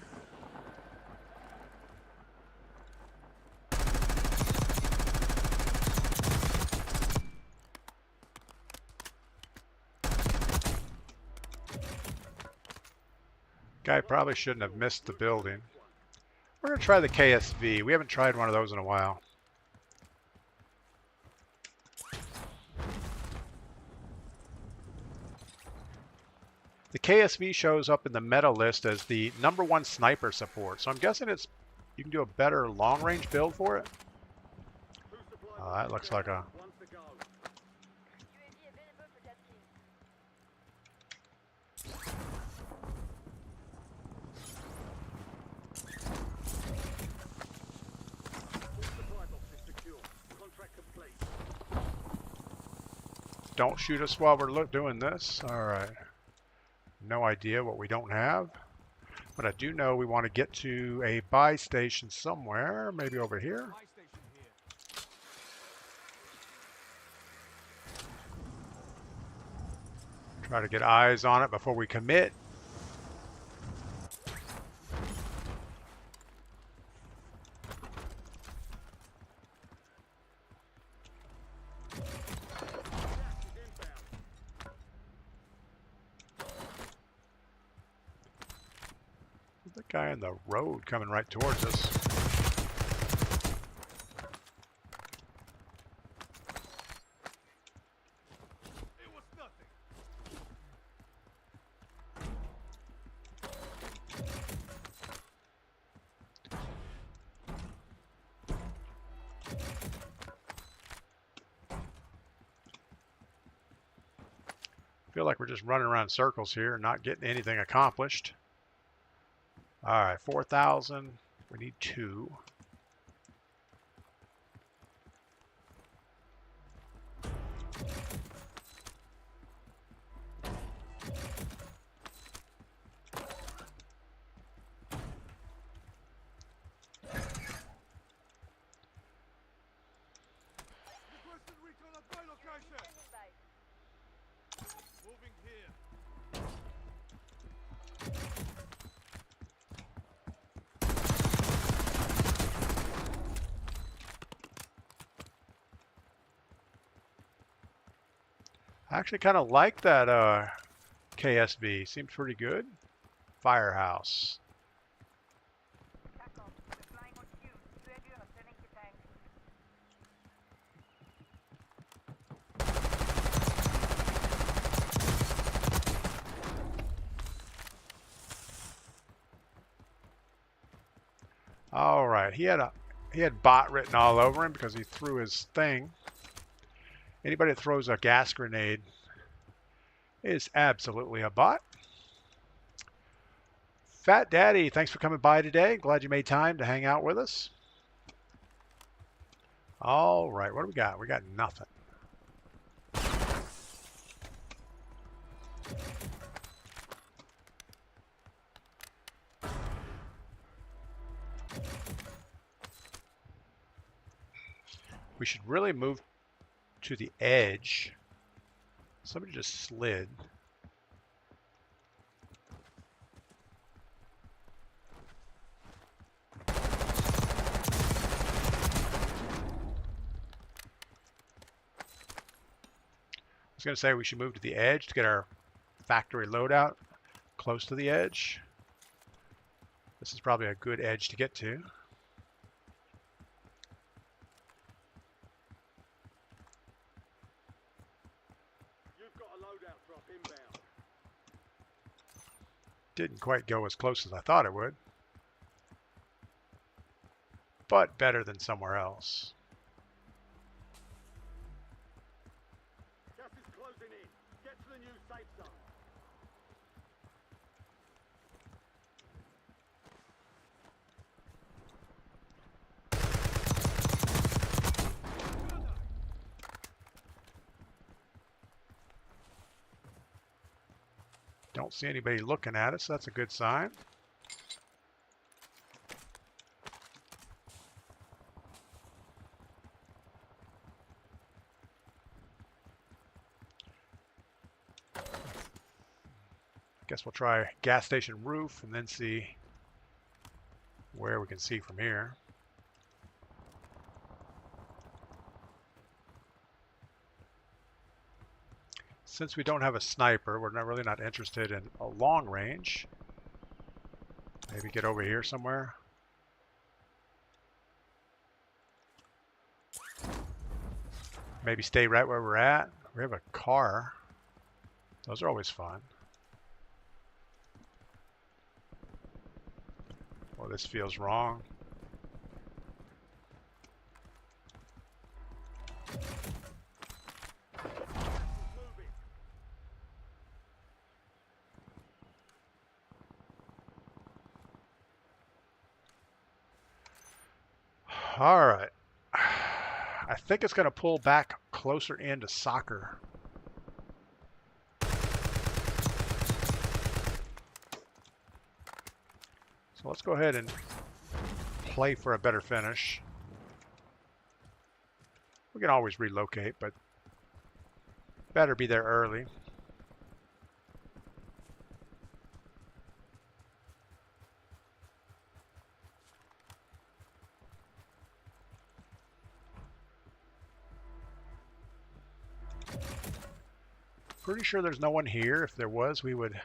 Guy probably shouldn't have missed the building. We're going to try the KSV. We haven't tried one of those in a while. The KSV shows up in the meta list as the #1 sniper support, so I'm guessing you can do a better long-range build for it. That looks like a... Don't shoot us while we're doing this. All right. No idea what we don't have. But I do know we want to get to a buy station somewhere, maybe over here. Try to get eyes on it before we commit. The guy on the road coming right towards us. Feel like we're just running around in circles here, not getting anything accomplished. All right, 4,000. We need 2. I actually kind of like that KSV. Seems pretty good. Firehouse. All right, he had bot written all over him because he threw his thing. Anybody that throws a gas grenade is absolutely a bot. Fat Daddy, thanks for coming by today. Glad you made time to hang out with us. All right, what do we got? We got nothing. We should really move to the edge. Somebody just slid. I was going to say we should move to the edge to get our factory loadout close to the edge. This is probably a good edge to get to. Didn't quite go as close as I thought it would, but better than somewhere else. Gas is closing in. Get to the new safe zone. Don't see anybody looking at us. That's a good sign. Guess we'll try gas station roof and then see where we can see from here. Since we don't have a sniper, we're really not interested in a long range. Maybe get over here somewhere. Maybe stay right where we're at. We have a car. Those are always fun. Well, this feels wrong. All right. I think it's going to pull back closer into soccer. So let's go ahead and play for a better finish. We can always relocate, but better be there early. Pretty sure there's no one here. If there was, we would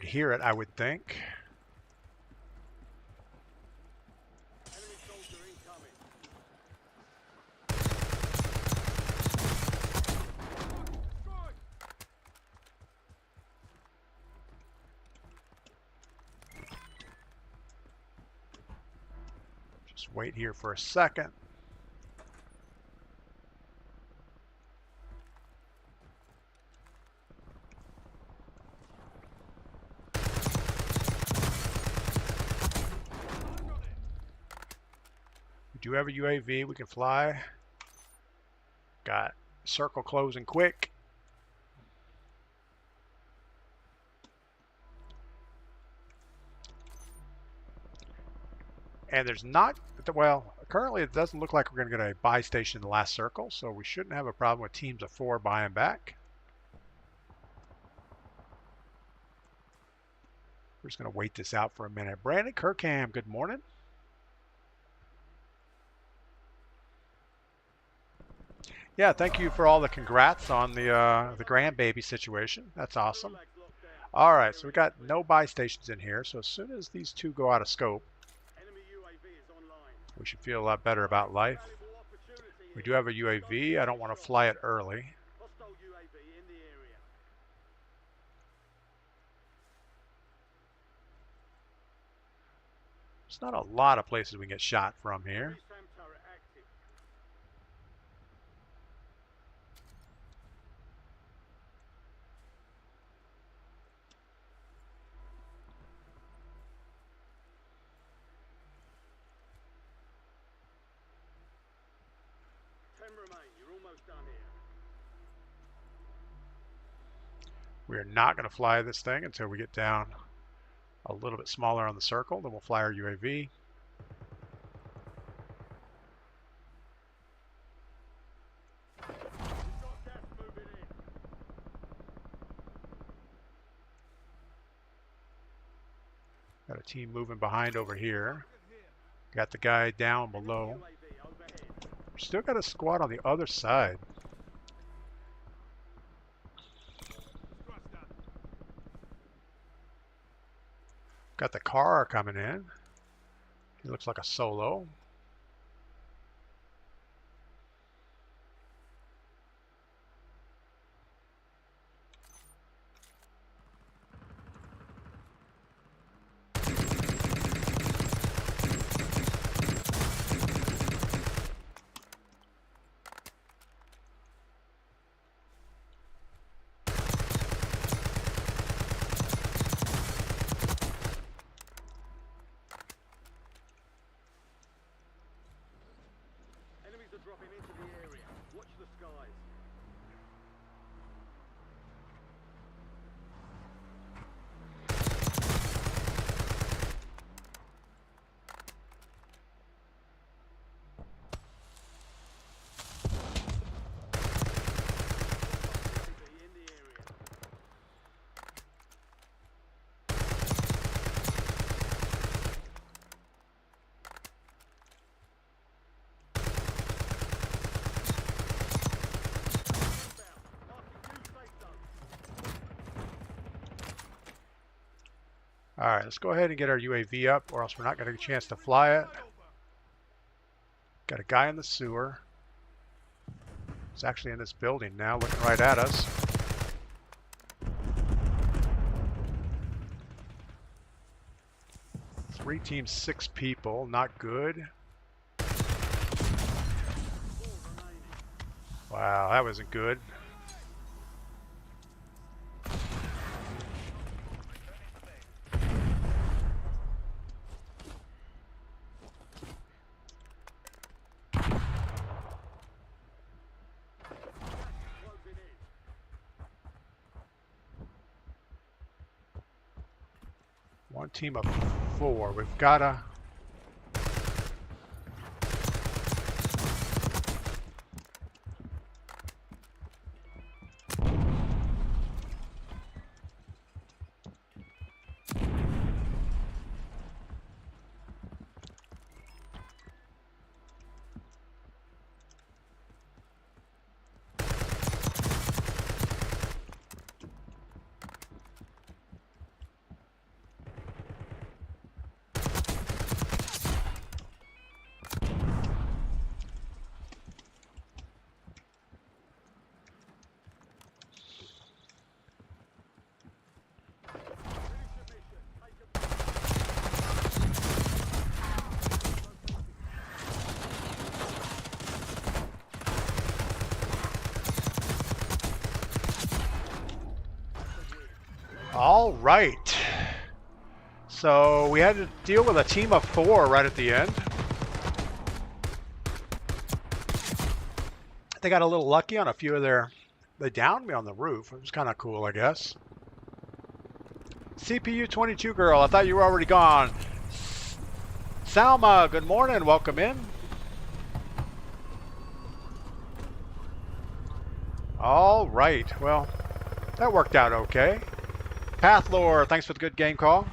hear it, I would think. Enemy soldier incoming. Just wait here for a second. We do have a UAV. We can fly. Got circle closing quick. And there's not, well, currently it doesn't look like we're going to get a buy station in the last circle, so we shouldn't have a problem with teams of 4 buying back. We're just going to wait this out for a minute. Brandon Kirkham, good morning. Yeah, thank you for all the congrats on the grandbaby situation. That's awesome. All right, so we got no buy stations in here, so as soon as these two go out of scope, Enemy UAV is online. we should feel a lot better about life. Valuable opportunity We here. do have a UAV. I don't want to fly it early. Hostile UAV in the area. There's not a lot of places we can get shot from here. Enemy SAM turret active. Remain. You're almost done here. We are not going to fly this thing until we get down a little bit smaller on the circle. Then we'll fly our UAV. We've got gas moving in. Got a team moving behind over here. Got the guy down below. UAV overhead. Still got a squad on the other side. Got the car coming in. He looks like a solo. Enemies are dropping into the area. Watch the skies. UAV in the area. All right, let's go ahead and get our UAV up, or else we're not going to get a chance to fly it. Got a guy in the sewer. He's actually in this building now, looking right at us. Three teams, 6 people. Not good. Wow, that wasn't good. Closing in. one team of 4. We've got to... All right. So we had to deal with a team of 4 right at the end. They got a little lucky on a few of their... They downed me on the roof. It was kind of cool, I guess. CPU 22 girl, I thought you were already gone. Salma, good morning. Welcome in. All right. Well, that worked out okay. Pathlore, thanks for the good game call.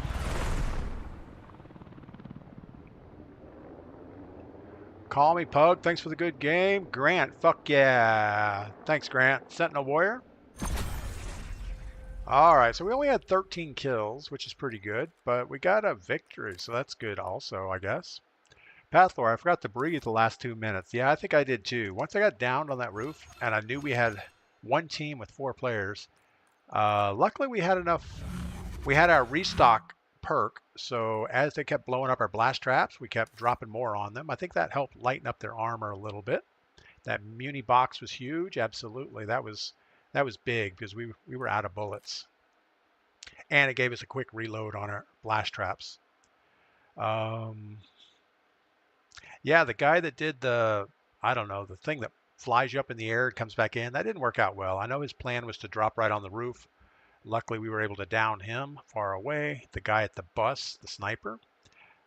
Call me Pug, thanks for the good game. Grant, fuck yeah. Thanks, Grant. Sentinel Warrior. Alright, so we only had 13 kills, which is pretty good, but we got a victory, so that's good also, I guess. Pathlore, I forgot to breathe the last 2 minutes. Yeah, I think I did too. Once I got downed on that roof, and I knew we had one team with 4 players, luckily we had enough. We had our restock perk, so as they kept blowing up our blast traps, we kept dropping more on them. I think that helped lighten up their armor a little bit. That muni box was huge, absolutely. That was big because we were out of bullets, and it gave us a quick reload on our blast traps. Yeah, the guy that did the, I don't know, the thing that flies you up in the air and comes back in, that didn't work out well. I know his plan was to drop right on the roof. Luckily, we were able to down him far away. The guy at the bus, the sniper,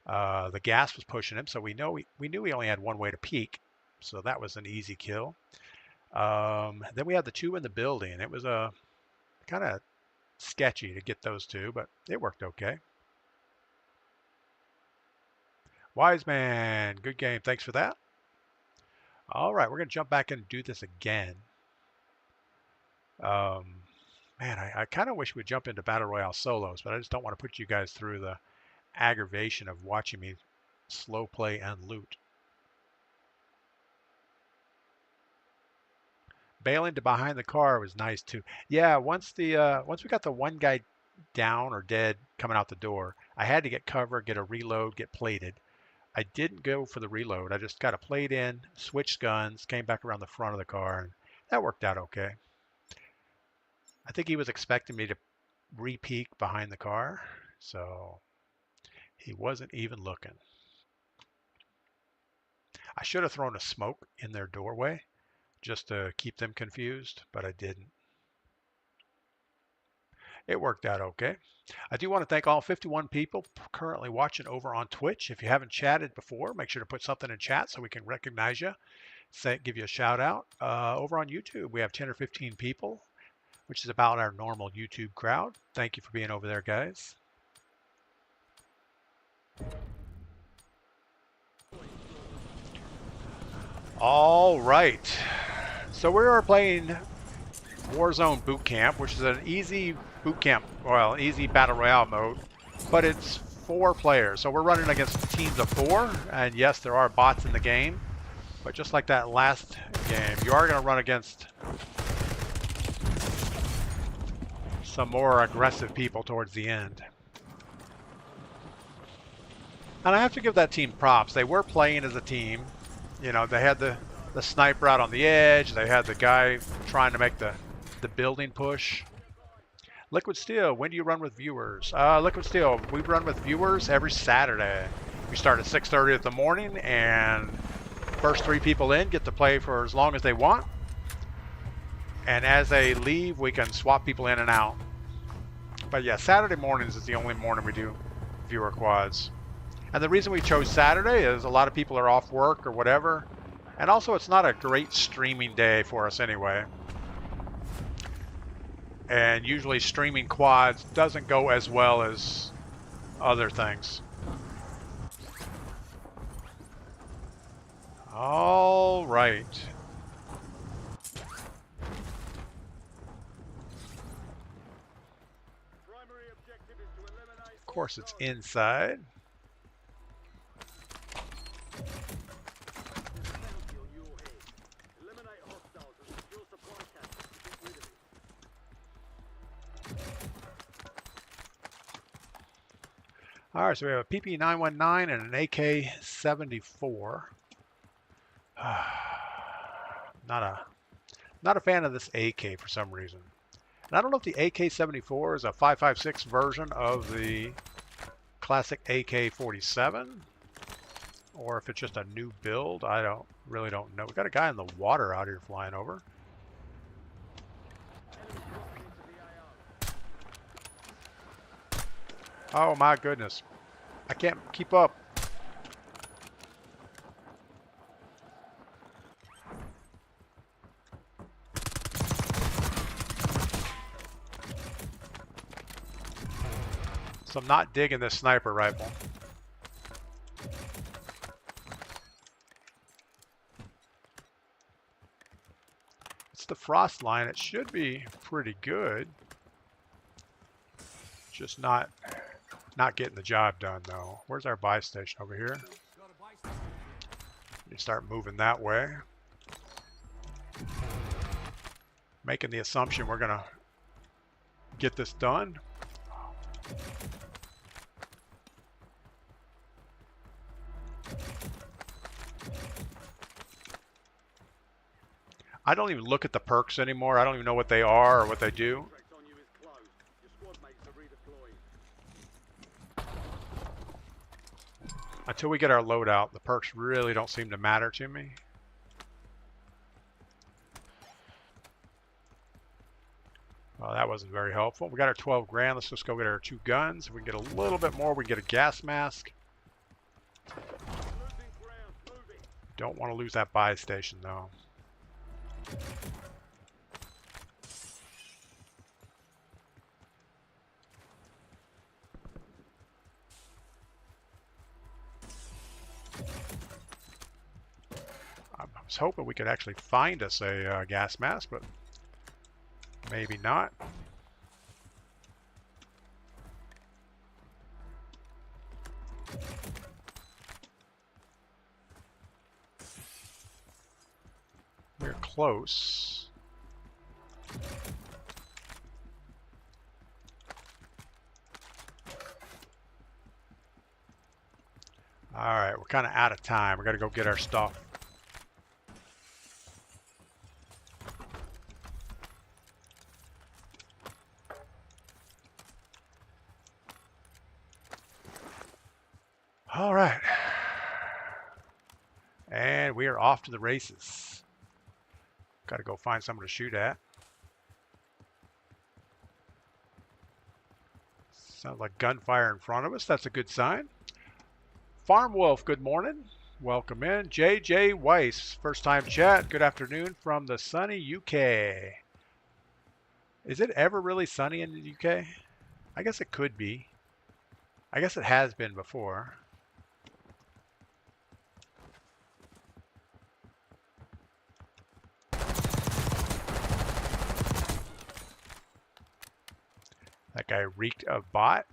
the gas was pushing him, so we knew we only had one way to peek, so that was an easy kill. Then we had the 2 in the building. It was kind of sketchy to get those 2, but it worked okay. Wise Man, good game. Thanks for that. All right, we're going to jump back and do this again. Man, I kind of wish we'd jump into Battle Royale solos, but I just don't want to put you guys through the aggravation of watching me slow play and loot. Bailing to behind the car was nice too. Yeah, once we got the one guy down or dead coming out the door, I had to get cover, get a reload, get plated. I didn't go for the reload. I just got a plate in, switched guns, came back around the front of the car, and that worked out okay. I think he was expecting me to re-peek behind the car, so he wasn't even looking. I should have thrown a smoke in their doorway just to keep them confused, but I didn't. It worked out okay. I do want to thank all 51 people currently watching over on Twitch. If you haven't chatted before, make sure to put something in chat so we can recognize you, give you a shout out. Over on YouTube, we have 10 or 15 people, which is about our normal YouTube crowd. Thank you for being over there, guys. All right. So we are playing Warzone Boot Camp, which is an easy boot camp, well, easy battle royale mode, but it's 4 players. So we're running against teams of 4, and yes, there are bots in the game, but just like that last game, you are going to run against some more aggressive people towards the end. And I have to give that team props. They were playing as a team. You know, they had the sniper out on the edge. They had the guy trying to make the building push. Liquid Steel, when do you run with viewers? Liquid Steel, we run with viewers every Saturday. We start at 6:30 in the morning, and first 3 people in get to play for as long as they want. And as they leave, we can swap people in and out. But yeah, Saturday mornings is the only morning we do viewer quads. And the reason we chose Saturday is a lot of people are off work or whatever. And also it's not a great streaming day for us anyway. And usually streaming quads doesn't go as well as other things. All right. Primary objective is to eliminate Of course, it's inside. There's a bounty on your head. Eliminate hostiles and secure supply caches to get rid of it. All right, so we have a PP919 and an AK-74. Not a fan of this AK for some reason. And I don't know if the AK-74 is a 5.56 version of the classic AK-47 or if it's just a new build. I really don't know. We got a guy in the water out here flying over. Enemy dropping into the AO. Oh my goodness. I can't keep up. So I'm not digging this sniper rifle. It's the frost line. It should be pretty good. Just not getting the job done though. Where's our buy station? Over here? You start moving that way. Making the assumption we're gonna get this done. I don't even look at the perks anymore. I don't even know what they are or what they do. Contract on you is closed. Your squad mates are redeployed. Until we get our loadout, the perks really don't seem to matter to me. Well, that wasn't very helpful. We got our 12 grand. Let's just go get our 2 guns. If we can get a little bit more, we can get a gas mask. Losing ground. Moving. Don't want to lose that buy station though. I was hoping we could actually find us a gas mask, but maybe not. We're close. All right, we're kind of out of time. We got to go get our stuff. All right. And we are off to the races. Got to go find someone to shoot at. Sounds like gunfire in front of us. That's a good sign. Farm Wolf, good morning. Welcome in. JJ Weiss, first time chat. Good afternoon from the sunny UK. Is it ever really sunny in the UK? I guess it could be. I guess it has been before. That guy reeked of bot.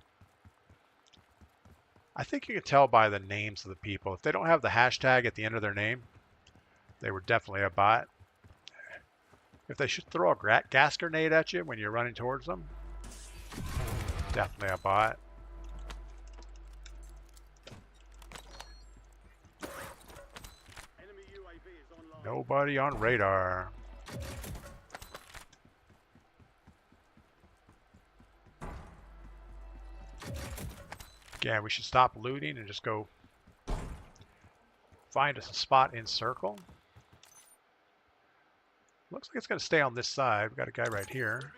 I think you can tell by the names of the people. If they don't have the hashtag at the end of their name, they were definitely a bot. If they should throw a gas grenade at you when you're running towards them, definitely a bot. Enemy UAV is online. Nobody on radar. Yeah, we should stop looting and just go find us a spot in circle. Looks like it's going to stay on this side. We've got a guy right here.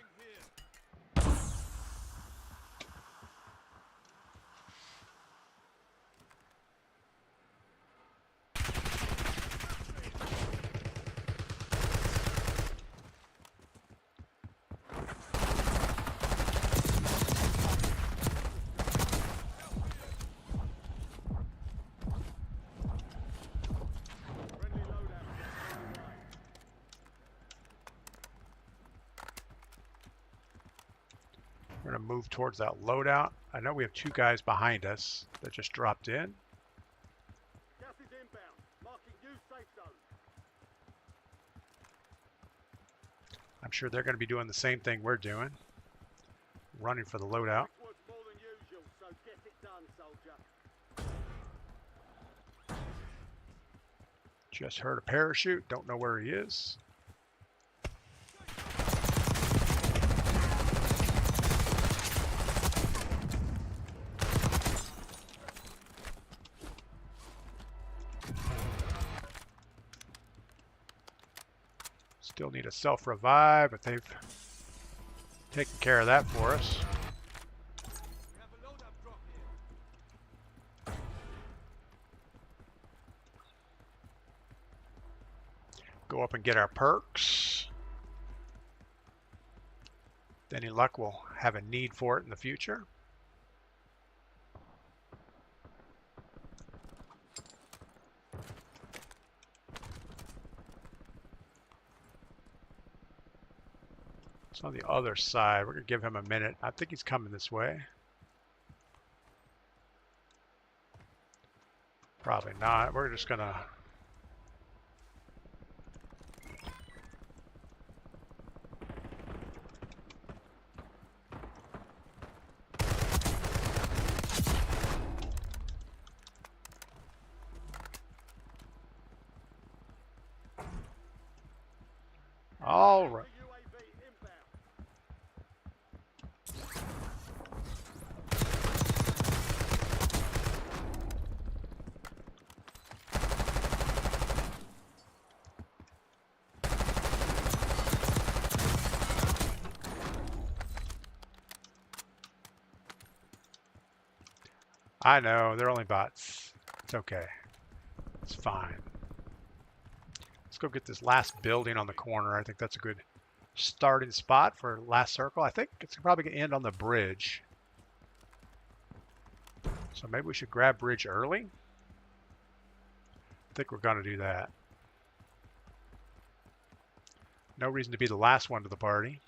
going to move towards that loadout. I know we have 2 guys behind us that just dropped in. Gas is inbound. Marking new safe zone. I'm sure they're going to be doing the same thing we're doing, running for the loadout. Quick work's more than usual, so get it done, soldier. Just heard a parachute. Don't know where he is. Still need a self-revive, but they've taken care of that for us. Go up and get our perks. Any luck, we'll have a need for it in the future. It's on the other side. We're going to give him a minute. I think he's coming this way. Probably not. We're just going to... All right. UAV inbound. I know, they're only bots. It's okay. It's fine. Let's go get this last building on the corner. I think that's a good starting spot for last circle. I think it's probably going to end on the bridge. So maybe we should grab bridge early. I think we're going to do that. No reason to be the last one to the party.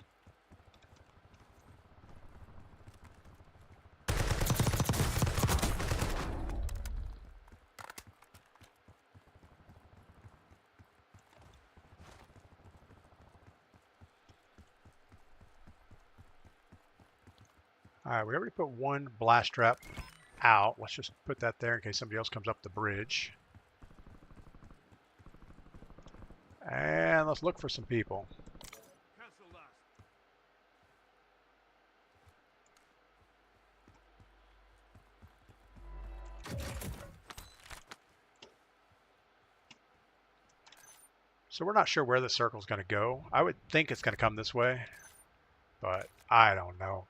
All right, we already put one blast trap out. Let's just put that there in case somebody else comes up the bridge. And let's look for some people. So we're not sure where the circle's going to go. I would think it's going to come this way, but I don't know.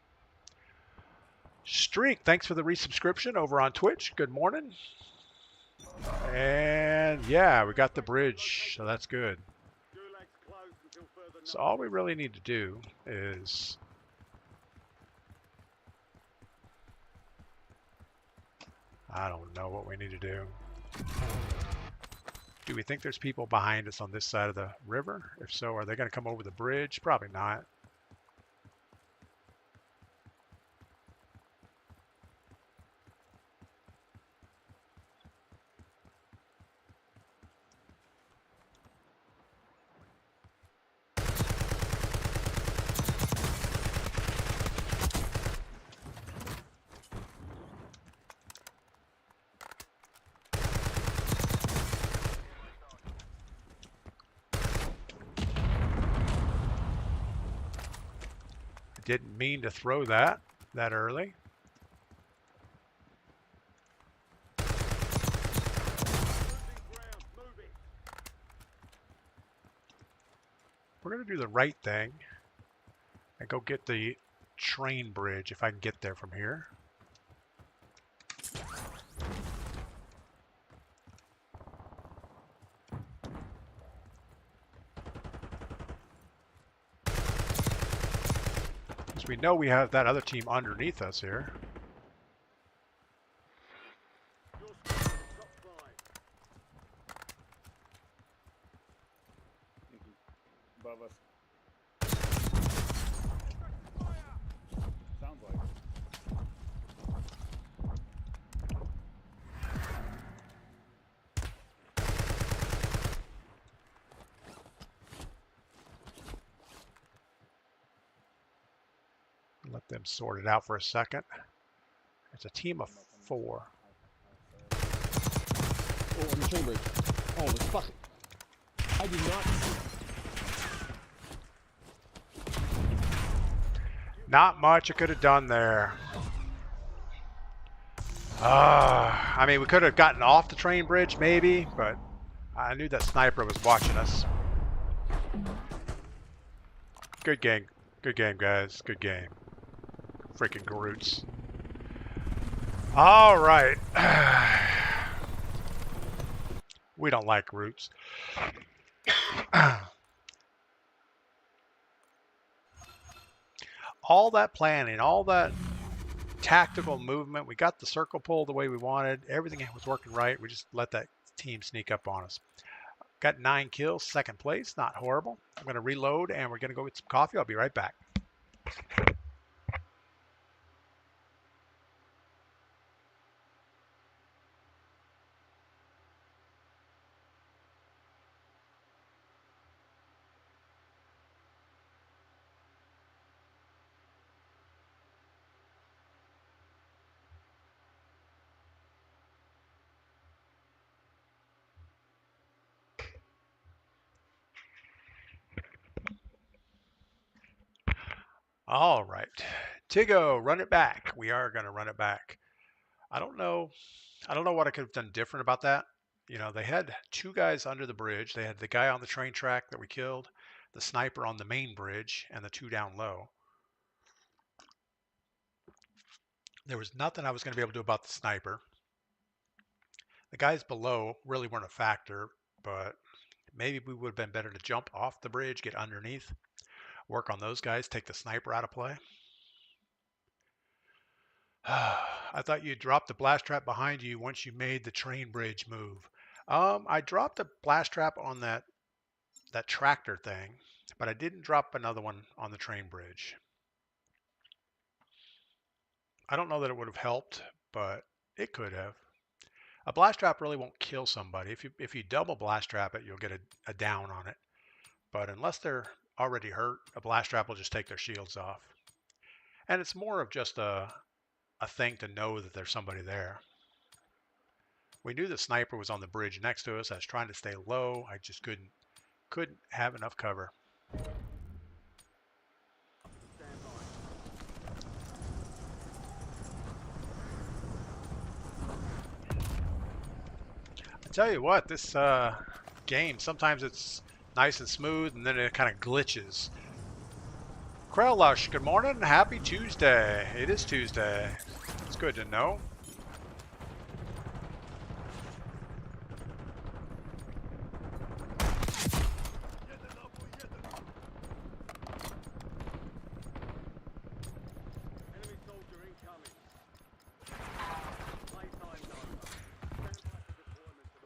Streak, thanks for the resubscription over on Twitch. Good morning. And yeah, we got the bridge, so that's good. Gulag's closed until further So all we really need to do is I don't know what we need to do. Do we think there's people behind us on this side of the river? If so, are they going to come over the bridge? Probably not. Didn't mean to throw that early. We're going to do the right thing and go get the train bridge if I can get there from here. We know we have that other team underneath us here. Your squad is top 5. Above us. Sounds like. them sort it out for a second. It's a team of 4. Oh, on the chain bridge. Oh, the fuck. I did not. Not much I could have done there. I mean, we could have gotten off the train bridge maybe, but I knew that sniper was watching us. Good game. Good game, guys. Good game. Freaking Garoots. All right. We don't like roots. All that planning, all that tactical movement, we got the circle pulled the way we wanted. Everything was working right. We just let that team sneak up on us. Got 9 kills, 2nd place. Not horrible. I'm going to reload and we're going to go get some coffee. I'll be right back. All right. Tigo, run it back. We are going to run it back. I don't know what I could have done different about that. You know, they had 2 guys under the bridge. They had the guy on the train track that we killed, the sniper on the main bridge, and the 2 down low. There was nothing I was going to be able to do about the sniper. The guys below really weren't a factor, but maybe we would have been better to jump off the bridge, get underneath, work on those guys, take the sniper out of play. I thought you dropped the blast trap behind you once you made the train bridge move. I dropped a blast trap on that tractor thing, but I didn't drop another one on the train bridge. I don't know that it would have helped, but it could have. A blast trap really won't kill somebody. If you double blast trap it, you'll get a down on it. But unless they're already hurt, a blast trap will just take their shields off. And it's more of just a thing to know that there's somebody there. We knew the sniper was on the bridge next to us. I was trying to stay low. I just couldn't have enough cover. I tell you what, this game, sometimes it's nice and smooth and then it kind of glitches. Krellush, good morning. Happy Tuesday. It is Tuesday. It's good to know.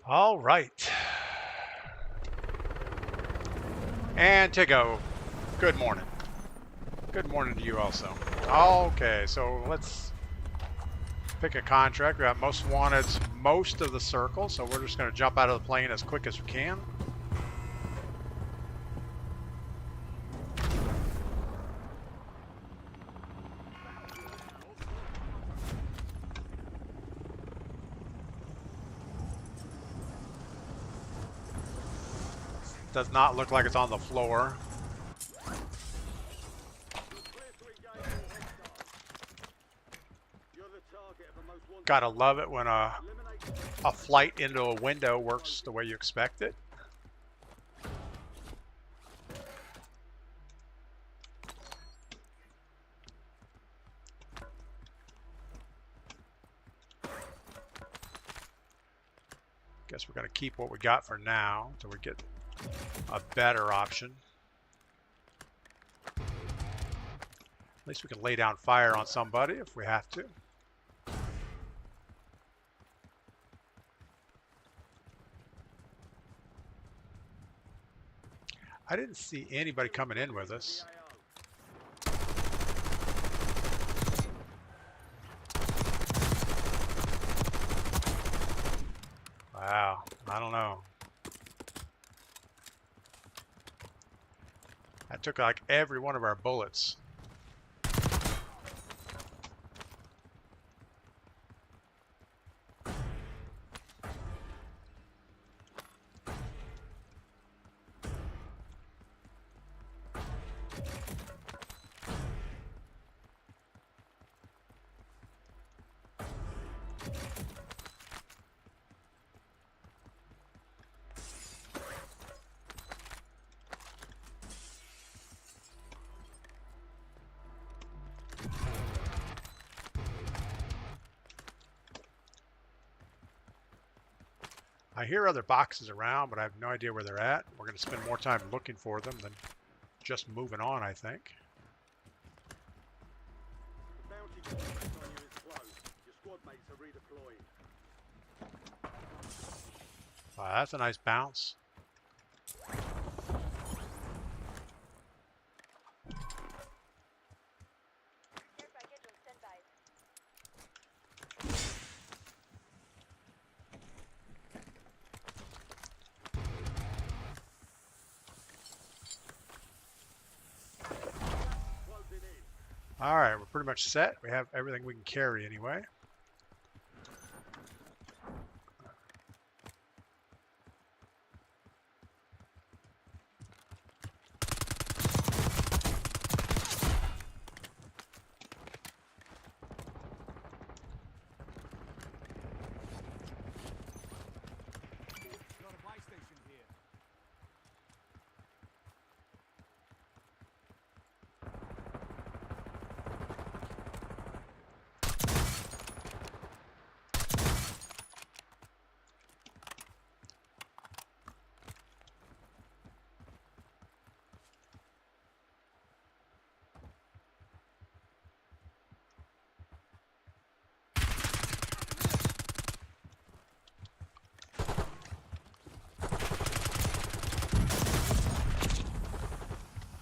All right. And Tigo, good morning. Good morning to you also. Okay, so let's pick a contract. We got most wanted most of the circle, so we're just going to jump out of the plane as quick as we can. Does not look like it's on the floor. Gotta love it when a flight into a window works the way you expect it. Guess we're gonna keep what we got for now until we get a better option. At least we can lay down fire on somebody if we have to. I didn't see anybody coming in with us. Wow, I don't know. That took like every one of our bullets. I hear other boxes around, but I have no idea where they're at. We're going to spend more time looking for them than just moving on, I think. The bounty contract on you is closed. Your squad mates are redeploying. Wow, that's a nice bounce. Closing in. All right, we're pretty much set. We have everything we can carry anyway. Got a buy station here.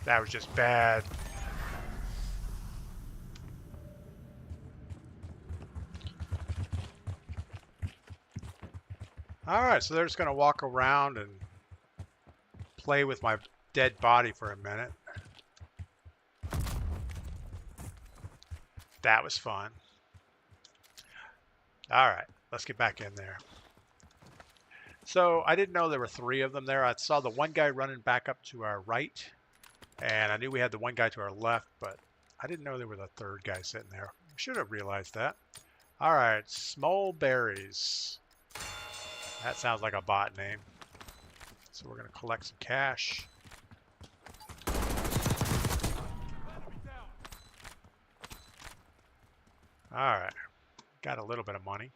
That was just bad. All right, so they're just going to walk around and play with my dead body for a minute. That was fun. All right, let's get back in there. So I didn't know there were 3 of them there. I saw the one guy running back up to our right, and I knew we had the one guy to our left, but I didn't know there was a 3rd guy sitting there. Should have realized that. All right, Small Berries. That sounds like a bot name. So we're going to collect some cash. All right, got a little bit of money.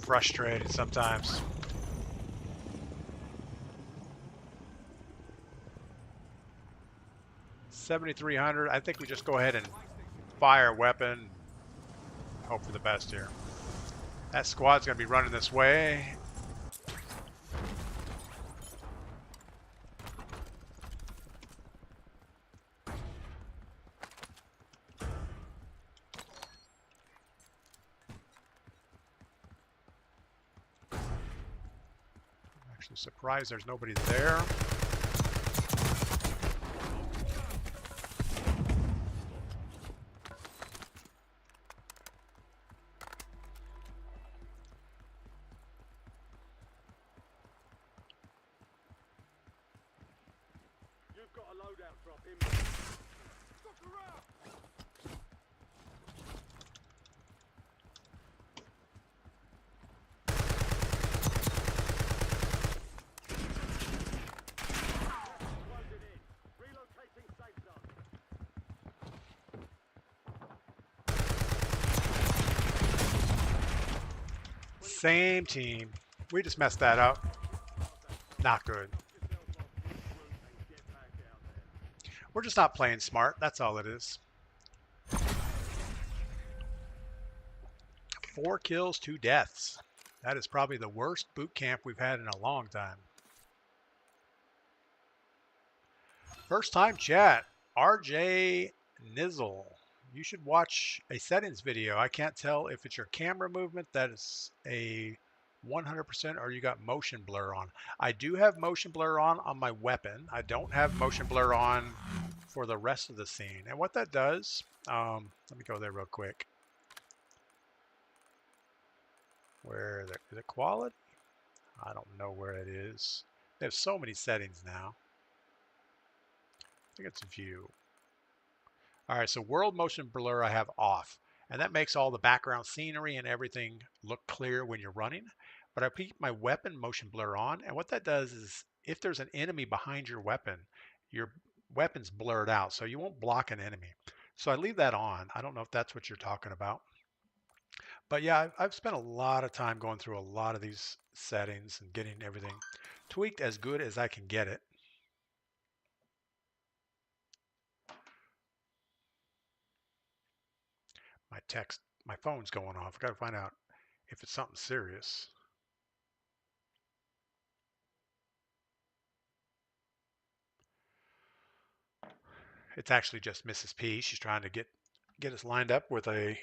Frustrated sometimes. $7,300. I think we just go ahead and fire a weapon. Hope for the best here. That squad's going to be running this way. I'm actually surprised there's nobody there. You've got a loadout drop in. Look around. Closing in. Relocating safe zone. Same team. We just messed that up. Not good. Yourself off, regroup and get back out there. We're just not playing smart. That's all it is. 4 kills, 2 deaths. That is probably the worst boot camp we've had in a long time. First time chat, RJ Nizzle. You should watch a settings video. I can't tell if it's your camera movement that is a 100% or you got motion blur on. I do have motion blur on my weapon. I don't have motion blur on for the rest of the scene. And what that does, let me go there real quick. Where is it? Quality? I don't know where it is. They have so many settings now. I think it's view. All right, so world motion blur I have off, and that makes all the background scenery and everything look clear when you're running. But I keep my weapon motion blur on, and what that does is if there's an enemy behind your weapon's blurred out, so you won't block an enemy. So I leave that on. I don't know if that's what you're talking about. But yeah, I've spent a lot of time going through a lot of these settings and getting everything tweaked as good as I can get it. My phone's going off. I got to find out if it's something serious. It's actually just Mrs. P. She's trying to get us lined up with an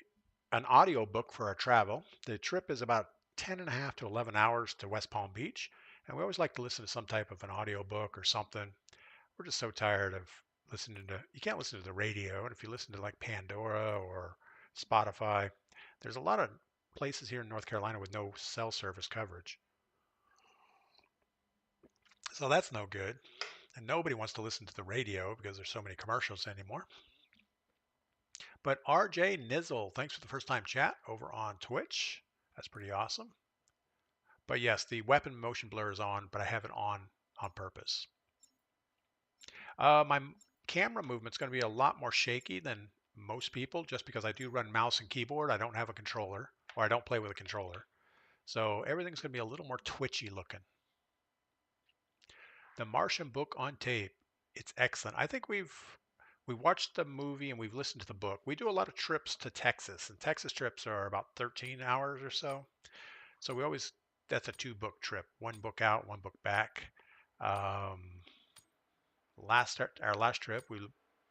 audio book for our travel. The trip is about 10 and a half to 11 hours to West Palm Beach, and we always like to listen to some type of an audio book or something. We're just so tired of listening to, you can't listen to the radio, and if you listen to like Pandora or Spotify, there's a lot of places here in North Carolina with no cell service coverage. So that's no good. And nobody wants to listen to the radio because there's so many commercials anymore. But RJ Nizzle, thanks for the first time chat over on Twitch. That's pretty awesome. But yes, the weapon motion blur is on, but I have it on purpose. My camera movement's going to be a lot more shaky than most people just because I do run mouse and keyboard. I don't have a controller, or I don't play with a controller. So everything's going to be a little more twitchy looking. The Martian book on tape. It's excellent. I think we watched the movie and we've listened to the book. We do a lot of trips to Texas, and Texas trips are about 13 hours or so. So that's a 2-book trip, 1 book out, 1 book back. Our last trip, we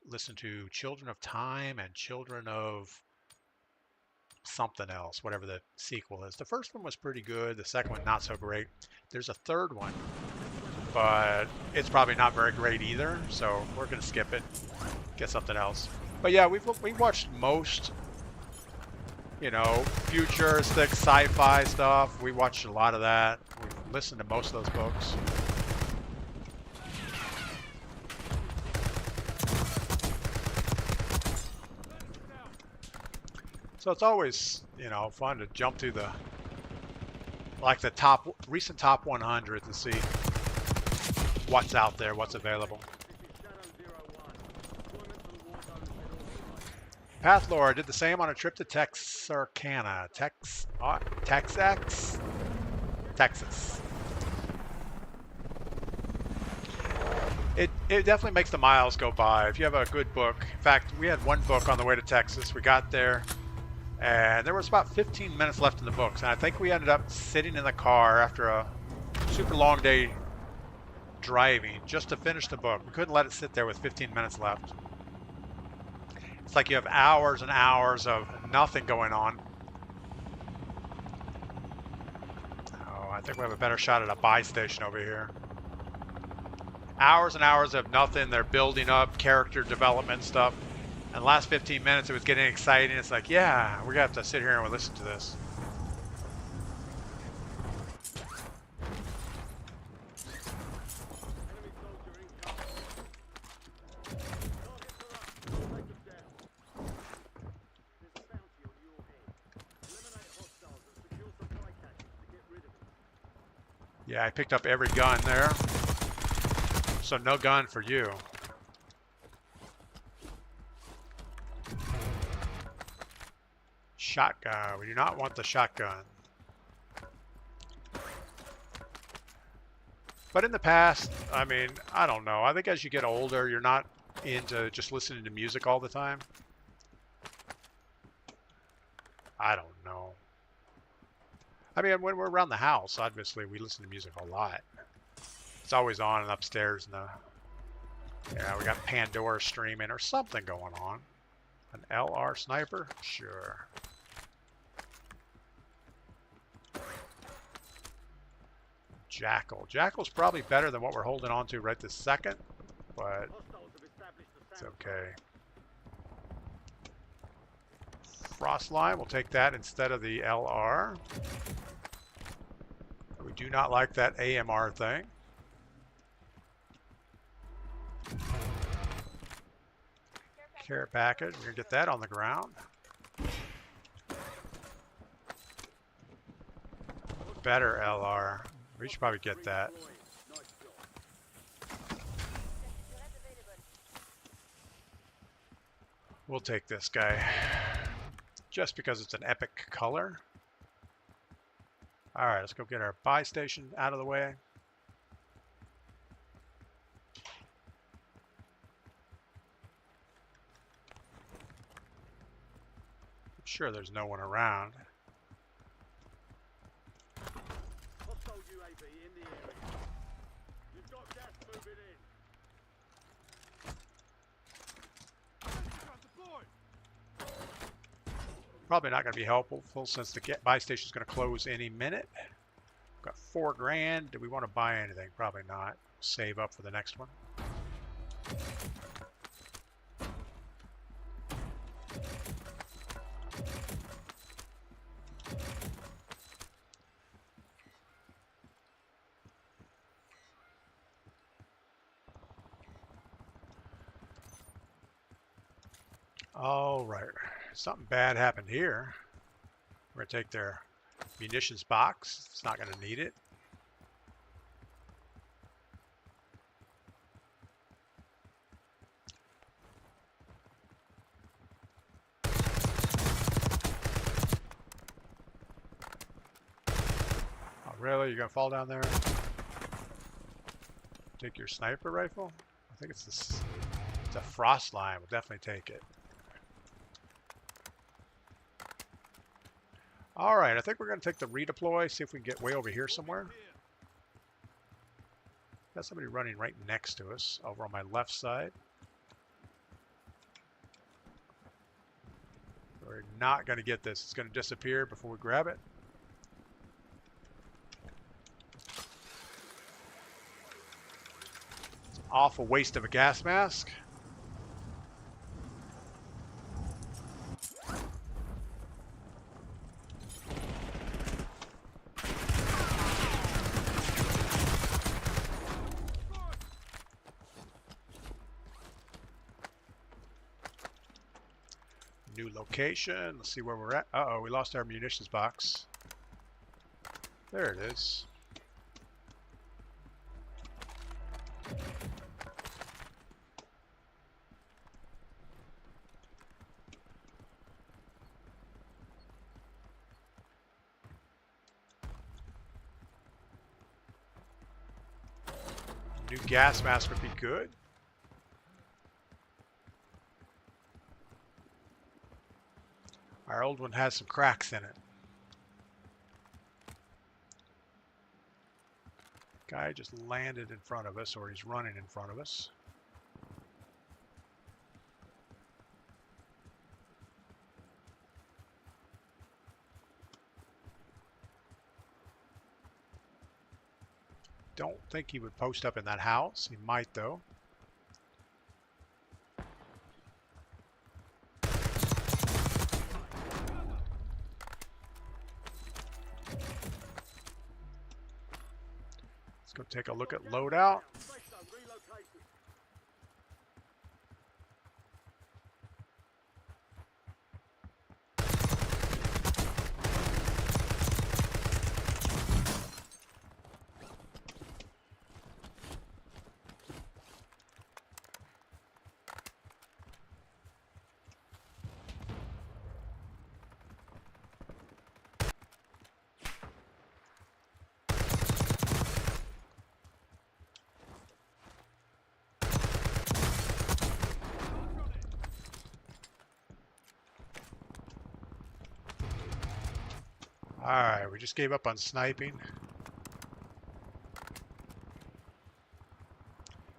listened to Children of Time and Children of something else, whatever the sequel is. The first one was pretty good. The second one, not so great. There's a third one, but it's probably not very great either. So we're going to skip it, get something else. But yeah, we've watched most, futuristic sci-fi stuff. We watched a lot of that. We've listened to most of those books. So it's always, fun to jump through the recent top 100 to see what's out there, what's available. Pathlore did the same on a trip to Texarkana, Texas. It definitely makes the miles go by if you have a good book. In fact, we had 1 book on the way to Texas. We got there, and there was about 15 minutes left in the books, and I think we ended up sitting in the car after a super long day driving just to finish the book. We couldn't let it sit there with 15 minutes left. It's like you have hours and hours of nothing going on. Oh, I think we have a better shot at a buy station over here. Hours and hours of nothing. They're building up character development stuff. And the last 15 minutes, it was getting exciting. It's like, yeah, we're going to have to sit here and listen to this. Yeah, I picked up every gun there. So no gun for you. Shotgun. We do not want the shotgun. But in the past, I mean, I don't know. I think as you get older, you're not into just listening to music all the time. I don't know. I mean, when we're around the house, obviously we listen to music a lot. It's always on and upstairs in the... Yeah, we got Pandora streaming or something going on. An LR sniper? Sure. Jackal. Jackal's probably better than what we're holding on to right this second, but it's okay. Frostline, we'll take that instead of the LR. We do not like that AMR thing. Care package. We're gonna get that on the ground. Better LR. We should probably get that. Nice job. We'll take this guy. Just because it's an epic color. Alright, let's go get our buy station out of the way. I'm sure there's no one around. Hostile UAV in the area. You've got gas moving in. Enemy gun deployed. Probably not going to be helpful since the buy station is going to close any minute. Got $4 grand. Do we want to buy anything? Probably not. Save up for the next one. All right, something bad happened here. We're gonna take their munitions box. It's not gonna need it. Oh, really? You're gonna fall down there? Take your sniper rifle? I think it's this. It's a frost line. We'll definitely take it. All right, I think we're going to take the redeploy, see if we can get way over here somewhere. Got somebody running right next to us over on my left side. We're not going to get this. It's going to disappear before we grab it. It's an awful waste of a gas mask. New location. Let's see where we're at. Uh-oh, we lost our munitions box. There it is. New gas mask would be good. Our old one has some cracks in it. Guy just landed in front of us, or he's running in front of us. Don't think he would post up in that house. He might, though. Let's go take a look at loadout. Safe zone relocated. Alright, we just gave up on sniping.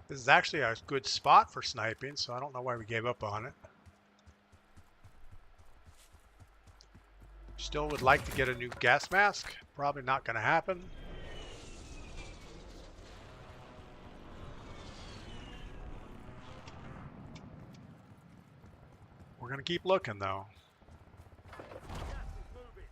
This is actually a good spot for sniping, so I don't know why we gave up on it. Still would like to get a new gas mask. Probably not going to happen. We're going to keep looking, though. Gas is moving.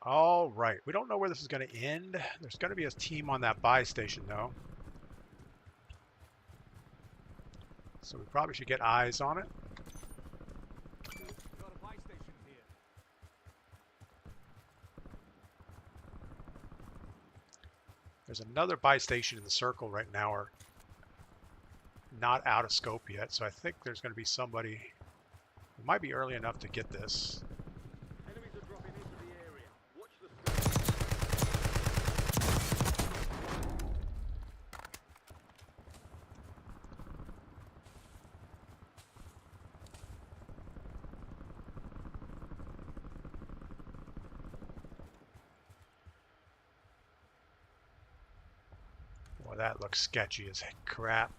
All right. We don't know where this is going to end. There's going to be a team on that buy station, though. So we probably should get eyes on it. Got a buy station here. There's another buy station in the circle right now, or not out of scope yet. So I think there's going to be somebody. It might be early enough to get this. Enemies are dropping into the area. Watch the Well, that looks sketchy as crap.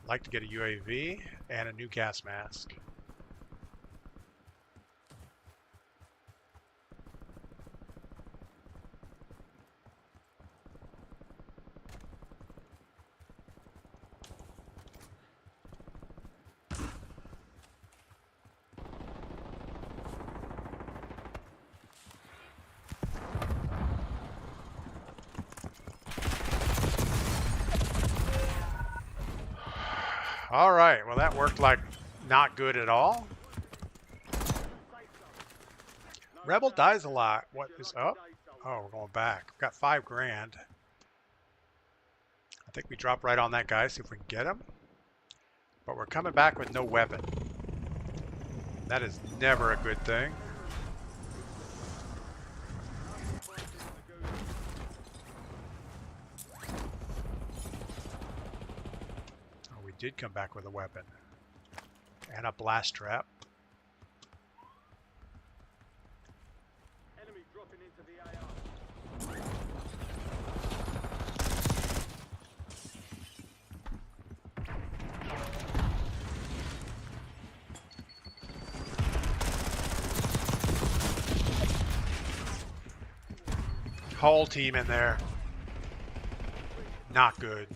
I'd like to get a UAV and a new gas mask. All right, well that worked like not good at all. Rebel dies a lot. What is up? Oh, we're going back. We've got 5 grand. I think we drop right on that guy, see if we can get him. But we're coming back with no weapon. That is never a good thing. Oh, we did come back with a weapon. And a blast trap. enemy dropping into the AR. Whole team in there. Not good.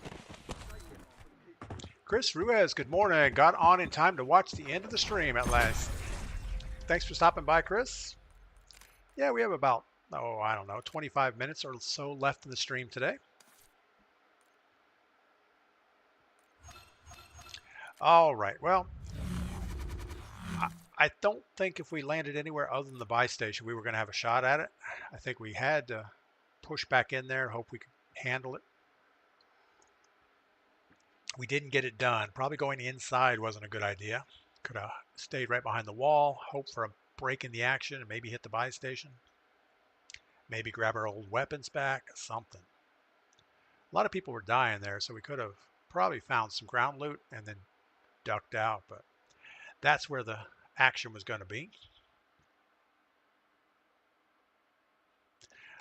Chris Ruiz, good morning. Got on in time to watch the end of the stream at last. Thanks for stopping by, Chris. Yeah, we have about, oh, I don't know, 25 minutes or so left in the stream today. All right, well, I don't think if we landed anywhere other than the buy station, we were going to have a shot at it. I think we had to push back in there, hope we could handle it. We didn't get it done. Probably going inside wasn't a good idea. Could have stayed right behind the wall, hope for a break in the action, and maybe hit the buy station. Maybe grab our old weapons back, something. A lot of people were dying there, so we could have probably found some ground loot and then ducked out, but that's where the action was going to be.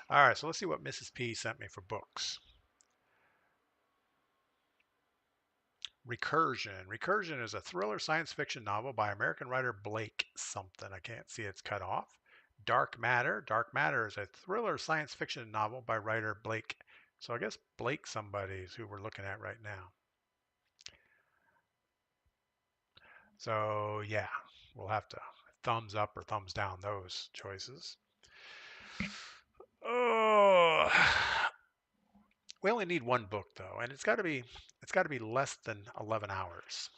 All right, so let's see what Mrs. P sent me for books. Recursion. Recursion is a thriller science fiction novel by American writer Blake something. I can't see it's cut off. Dark Matter. Dark Matter is a thriller science fiction novel by writer Blake. So I guess Blake somebody is who we're looking at right now. So yeah, we'll have to thumbs up or thumbs down those choices. Oh, we only need one book though, and it's got to be less than 11 hours.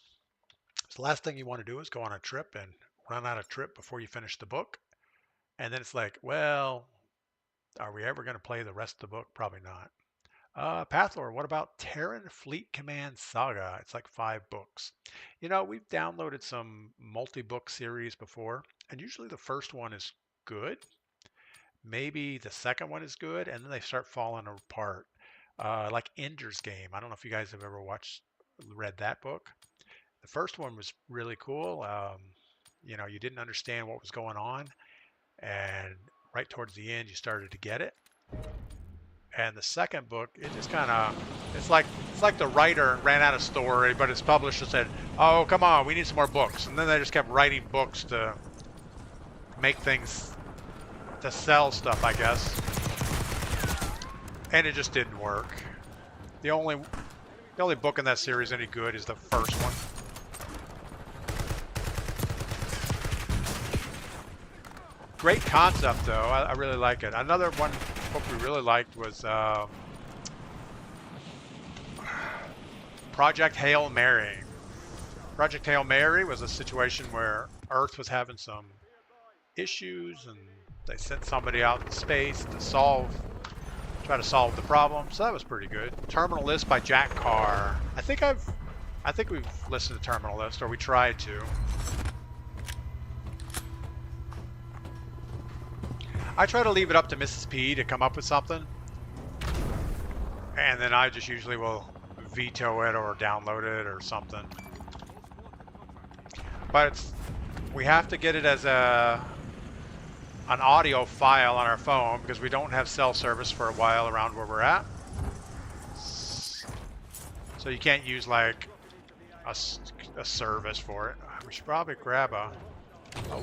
So the last thing you want to do is go on a trip and run out of trip before you finish the book. And then it's like, well, are we ever going to play the rest of the book? Probably not. Pathlor, what about Terran Fleet Command Saga? It's like 5 books. You know, we've downloaded some multi-book series before, and usually the first one is good. Maybe the second one is good, and then they start falling apart. Like Ender's Game. I don't know if you guys have ever read that book. The first one was really cool. You know, you didn't understand what was going on, and right towards the end, you started to get it. And the second book, it just kind of, it's like the writer ran out of story, but his publisher said, "Oh, come on, we need some more books." And then they just kept writing books to make things, to sell stuff, I guess. And it just didn't work. The only book in that series any good is the first one. Great concept, though. I really like it. Another one book we really liked was Project Hail Mary. Project Hail Mary was a situation where Earth was having some issues, and they sent somebody out in space to try to solve the problem. So that was pretty good. Terminal List by Jack Carr. I think we've listened to Terminal List, or we tried to. I try to leave it up to Mrs. P to come up with something, and then I just usually will veto it or download it or something. But we have to get it as an audio file on our phone because we don't have cell service for a while around where we're at. So you can't use like a service for it. We should probably grab a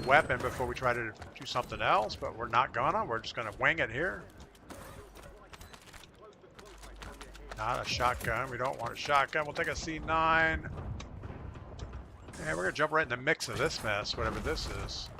weapon before we try to do something else, but we're not gonna. We're just gonna wing it here. Not a shotgun. We don't want a shotgun. We'll take a C9. And we're gonna jump right in the mix of this mess, whatever this is.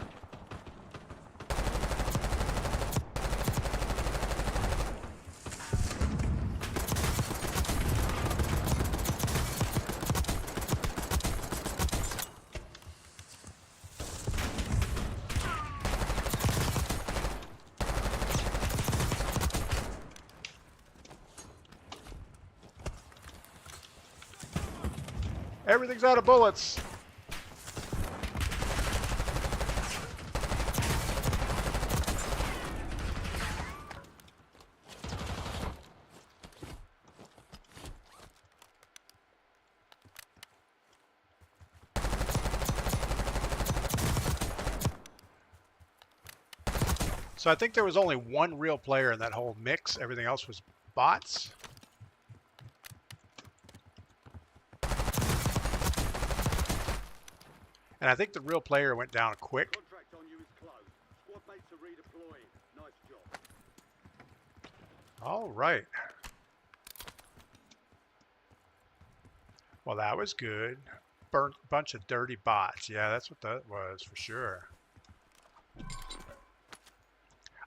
Everything's out of bullets. So I think there was only one real player in that whole mix. Everything else was bots. And I think the real player went down quick. Contract on you is closed. Squad mates are redeploying. Nice job. All right. Well, that was good. Burnt bunch of dirty bots. Yeah, that's what that was for sure.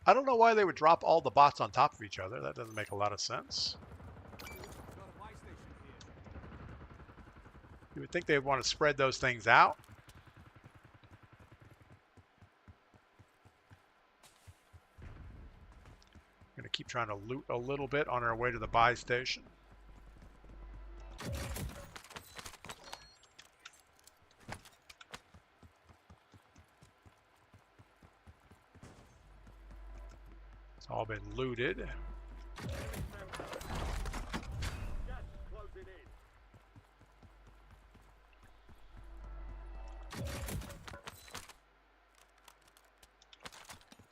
I don't know why they would drop all the bots on top of each other. That doesn't make a lot of sense. Got a buy station here. You would think they'd want to spread those things out. Gonna keep trying to loot a little bit on our way to the buy station. It's all been looted. Gas is closing in.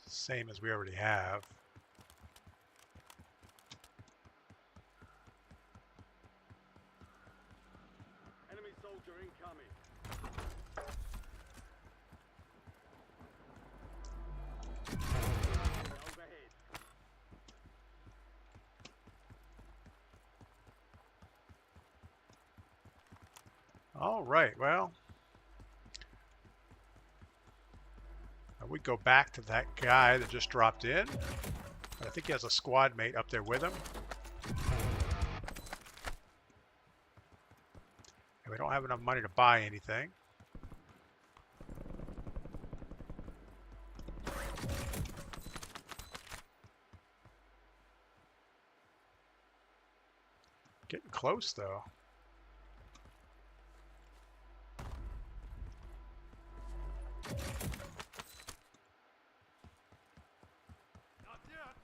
Same as we already have. Enemy soldier incoming. Overhead. All right, well, we go back to that guy that just dropped in. I think he has a squad mate up there with him. And we don't have enough money to buy anything. Getting close though. Not yet.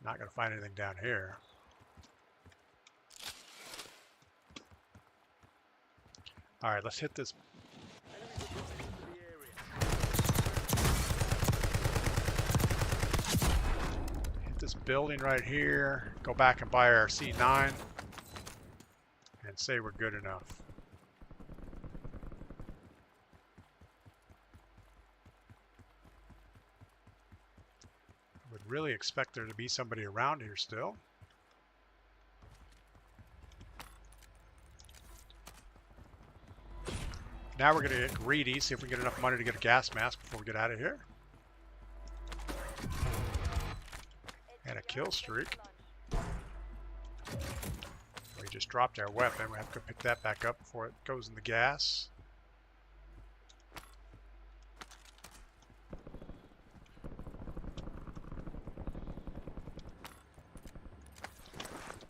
Not gonna find anything down here. All right, let's hit this. Enemies are dropping into the area. Hit this building right here. Go back and buy our C9 and say we're good enough. Would really expect there to be somebody around here still. Now we're going to get greedy, see if we can get enough money to get a gas mask before we get out of here. And a kill streak. We just dropped our weapon. We have to go pick that back up before it goes in the gas.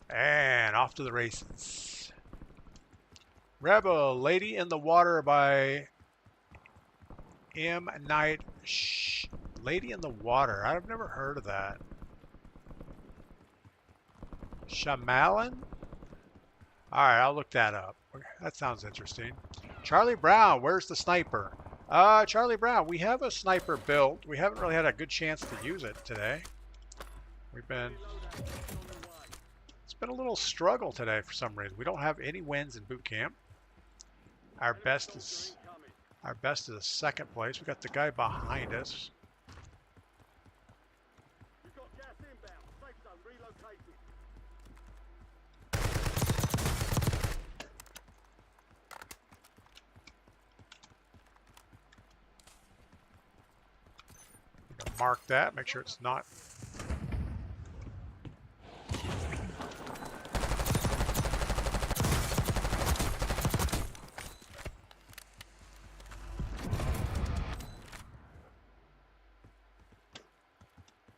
And off to the races. Rebel, Lady in the Water by M. Night. Lady in the Water. I've never heard of that. Shyamalan? Alright, I'll look that up. That sounds interesting. Charlie Brown, where's the sniper? Charlie Brown, we have a sniper built. We haven't really had a good chance to use it today. It's been a little struggle today for some reason. We don't have any wins in boot camp. Our best is a second place. We got the guy behind us. We've got gas inbound. Safe zone relocated. We can mark that, make sure it's not.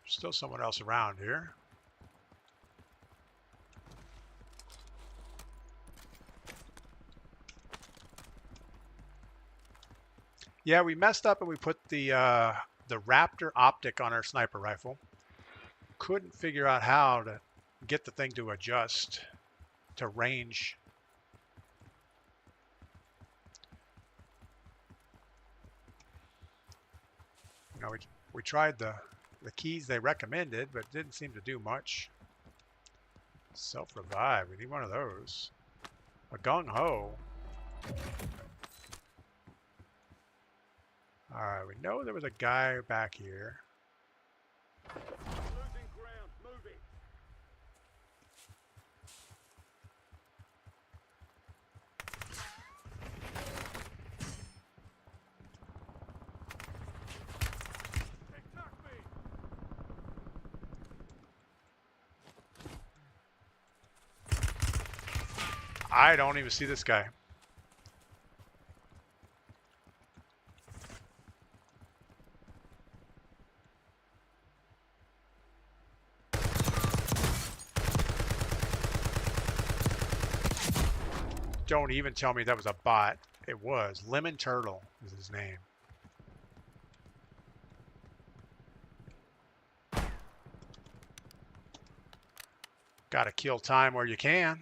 Still someone else around here. Yeah, we messed up and we put the Raptor optic on our sniper rifle. Couldn't figure out how to get the thing to adjust to range. You know, we tried the keys they recommended, but didn't seem to do much. Self-revive, we need one of those. A gung-ho. Alright, we know there was a guy back here. Losing ground. Move it. TikTok me. I don't even see this guy. Don't even tell me that was a bot. It was. Lemon Turtle is his name. Gotta kill time where you can.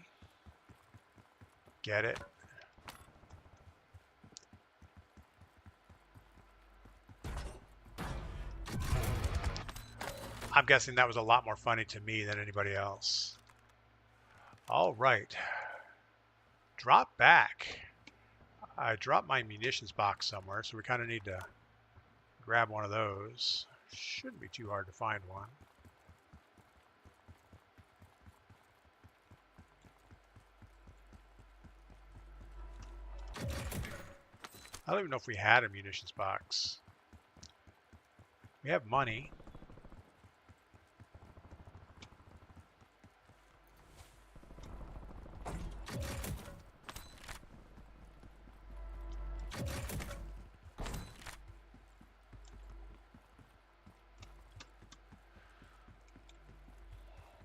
Get it? I'm guessing that was a lot more funny to me than anybody else. All right. Drop back. I dropped my munitions box somewhere, so we kind of need to grab one of those. Shouldn't be too hard to find one. I don't even know if we had a munitions box. We have money.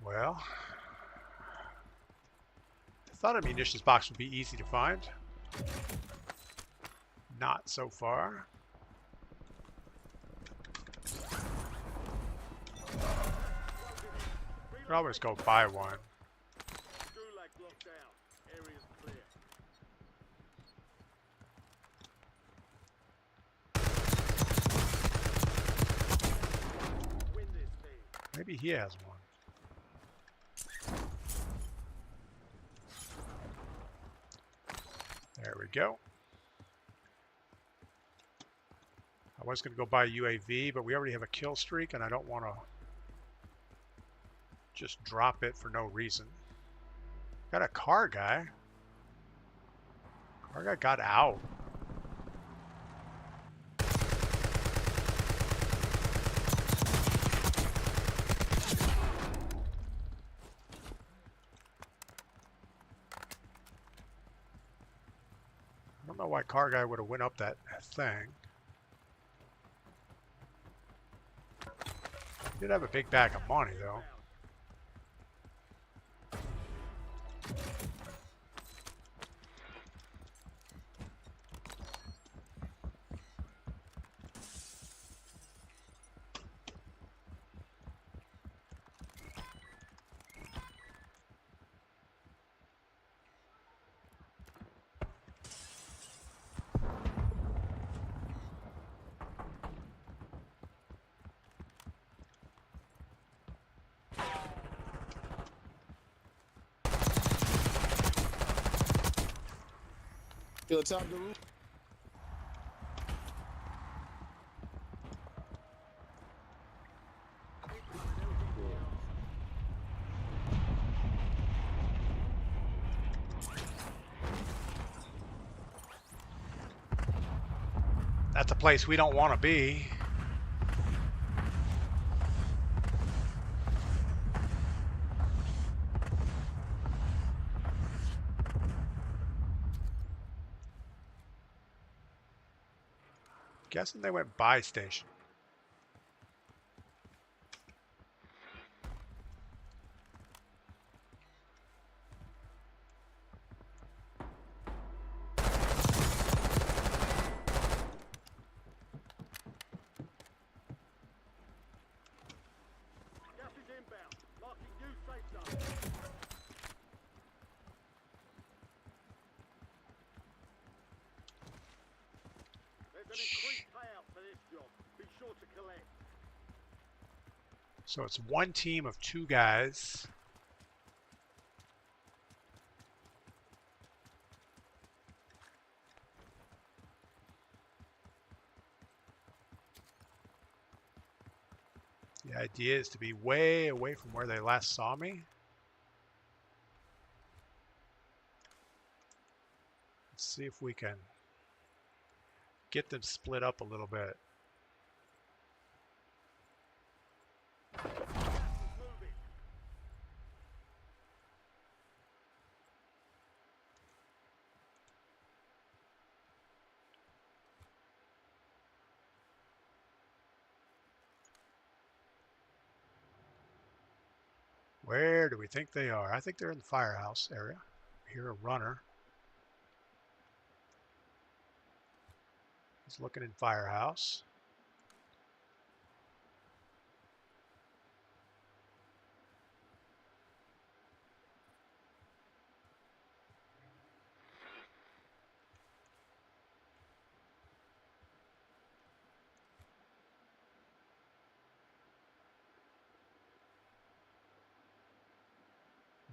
Well, I thought a munitions box would be easy to find. Not so far. Could always go buy one. Gulag locked down. Area's clear. Win this thing. Maybe he has one. There we go. I was going to go buy a UAV, but we already have a kill streak, and I don't want to just drop it for no reason. Got a car guy. Car guy got out. know why car guy would have went up that thing. He did have a big bag of money though. Yo, top of the roof. That's a place we don't want to be. Guessing they went buy station. Gas is inbound. Marking new safe zone. There's an increased payout for this job. Be sure to collect. So it's one team of 2 guys. The idea is to be way away from where they last saw me. Let's see if we can get them split up a little bit. Gas is moving. Where do we think they are? I think they're in the firehouse area. I hear a runner. He's looking in firehouse.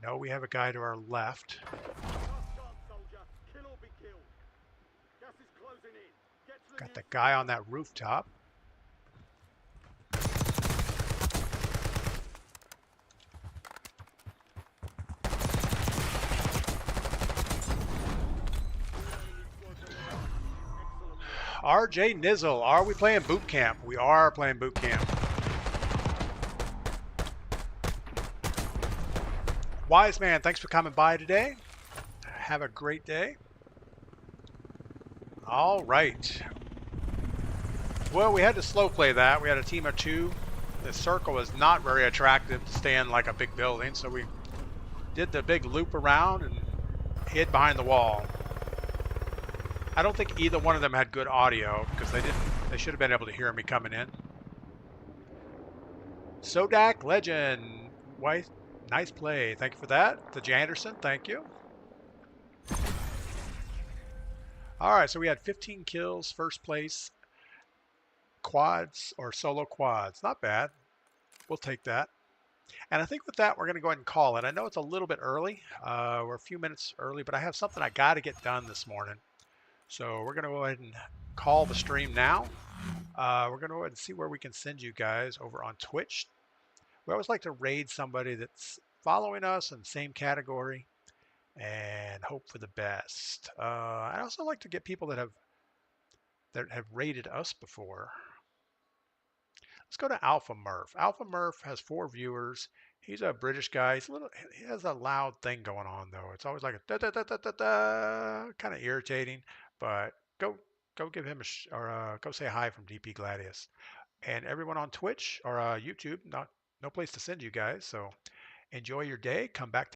No, we have a guy to our left. Last chance, soldier. Kill or be killed. Gas is closing in. Get to the Got new the guy on that rooftop. RJ Nizzle, are we playing boot camp? We are playing boot camp. Wise man, thanks for coming by today. Have a great day. All right. Well, we had to slow play that. We had a team of 2. The circle was not very attractive to stay in like a big building, so we did the big loop around and hid behind the wall. I don't think either one of them had good audio because they should have been able to hear me coming in. Sodak Legend. Why? Nice play. Thank you for that. To J. Anderson, thank you. All right, so we had 15 kills, first place. Quads or solo quads. Not bad. We'll take that. And I think with that, we're going to go ahead and call it. I know it's a little bit early. We're a few minutes early, but I have something I got to get done this morning. So we're going to go ahead and call the stream now. We're going to go ahead and see where we can send you guys over on Twitch. We always like to raid somebody that's following us in the same category and hope for the best. I also like to get people that have raided us before. Let's go to Alpha Murph. Alpha Murph has 4 viewers. He's a British guy. He has a loud thing going on though. It's always like a da da da da da da, kind of irritating. But go give him or go say hi from DPGladius. And everyone on Twitch or YouTube, no place to send you guys. So enjoy your day. Come back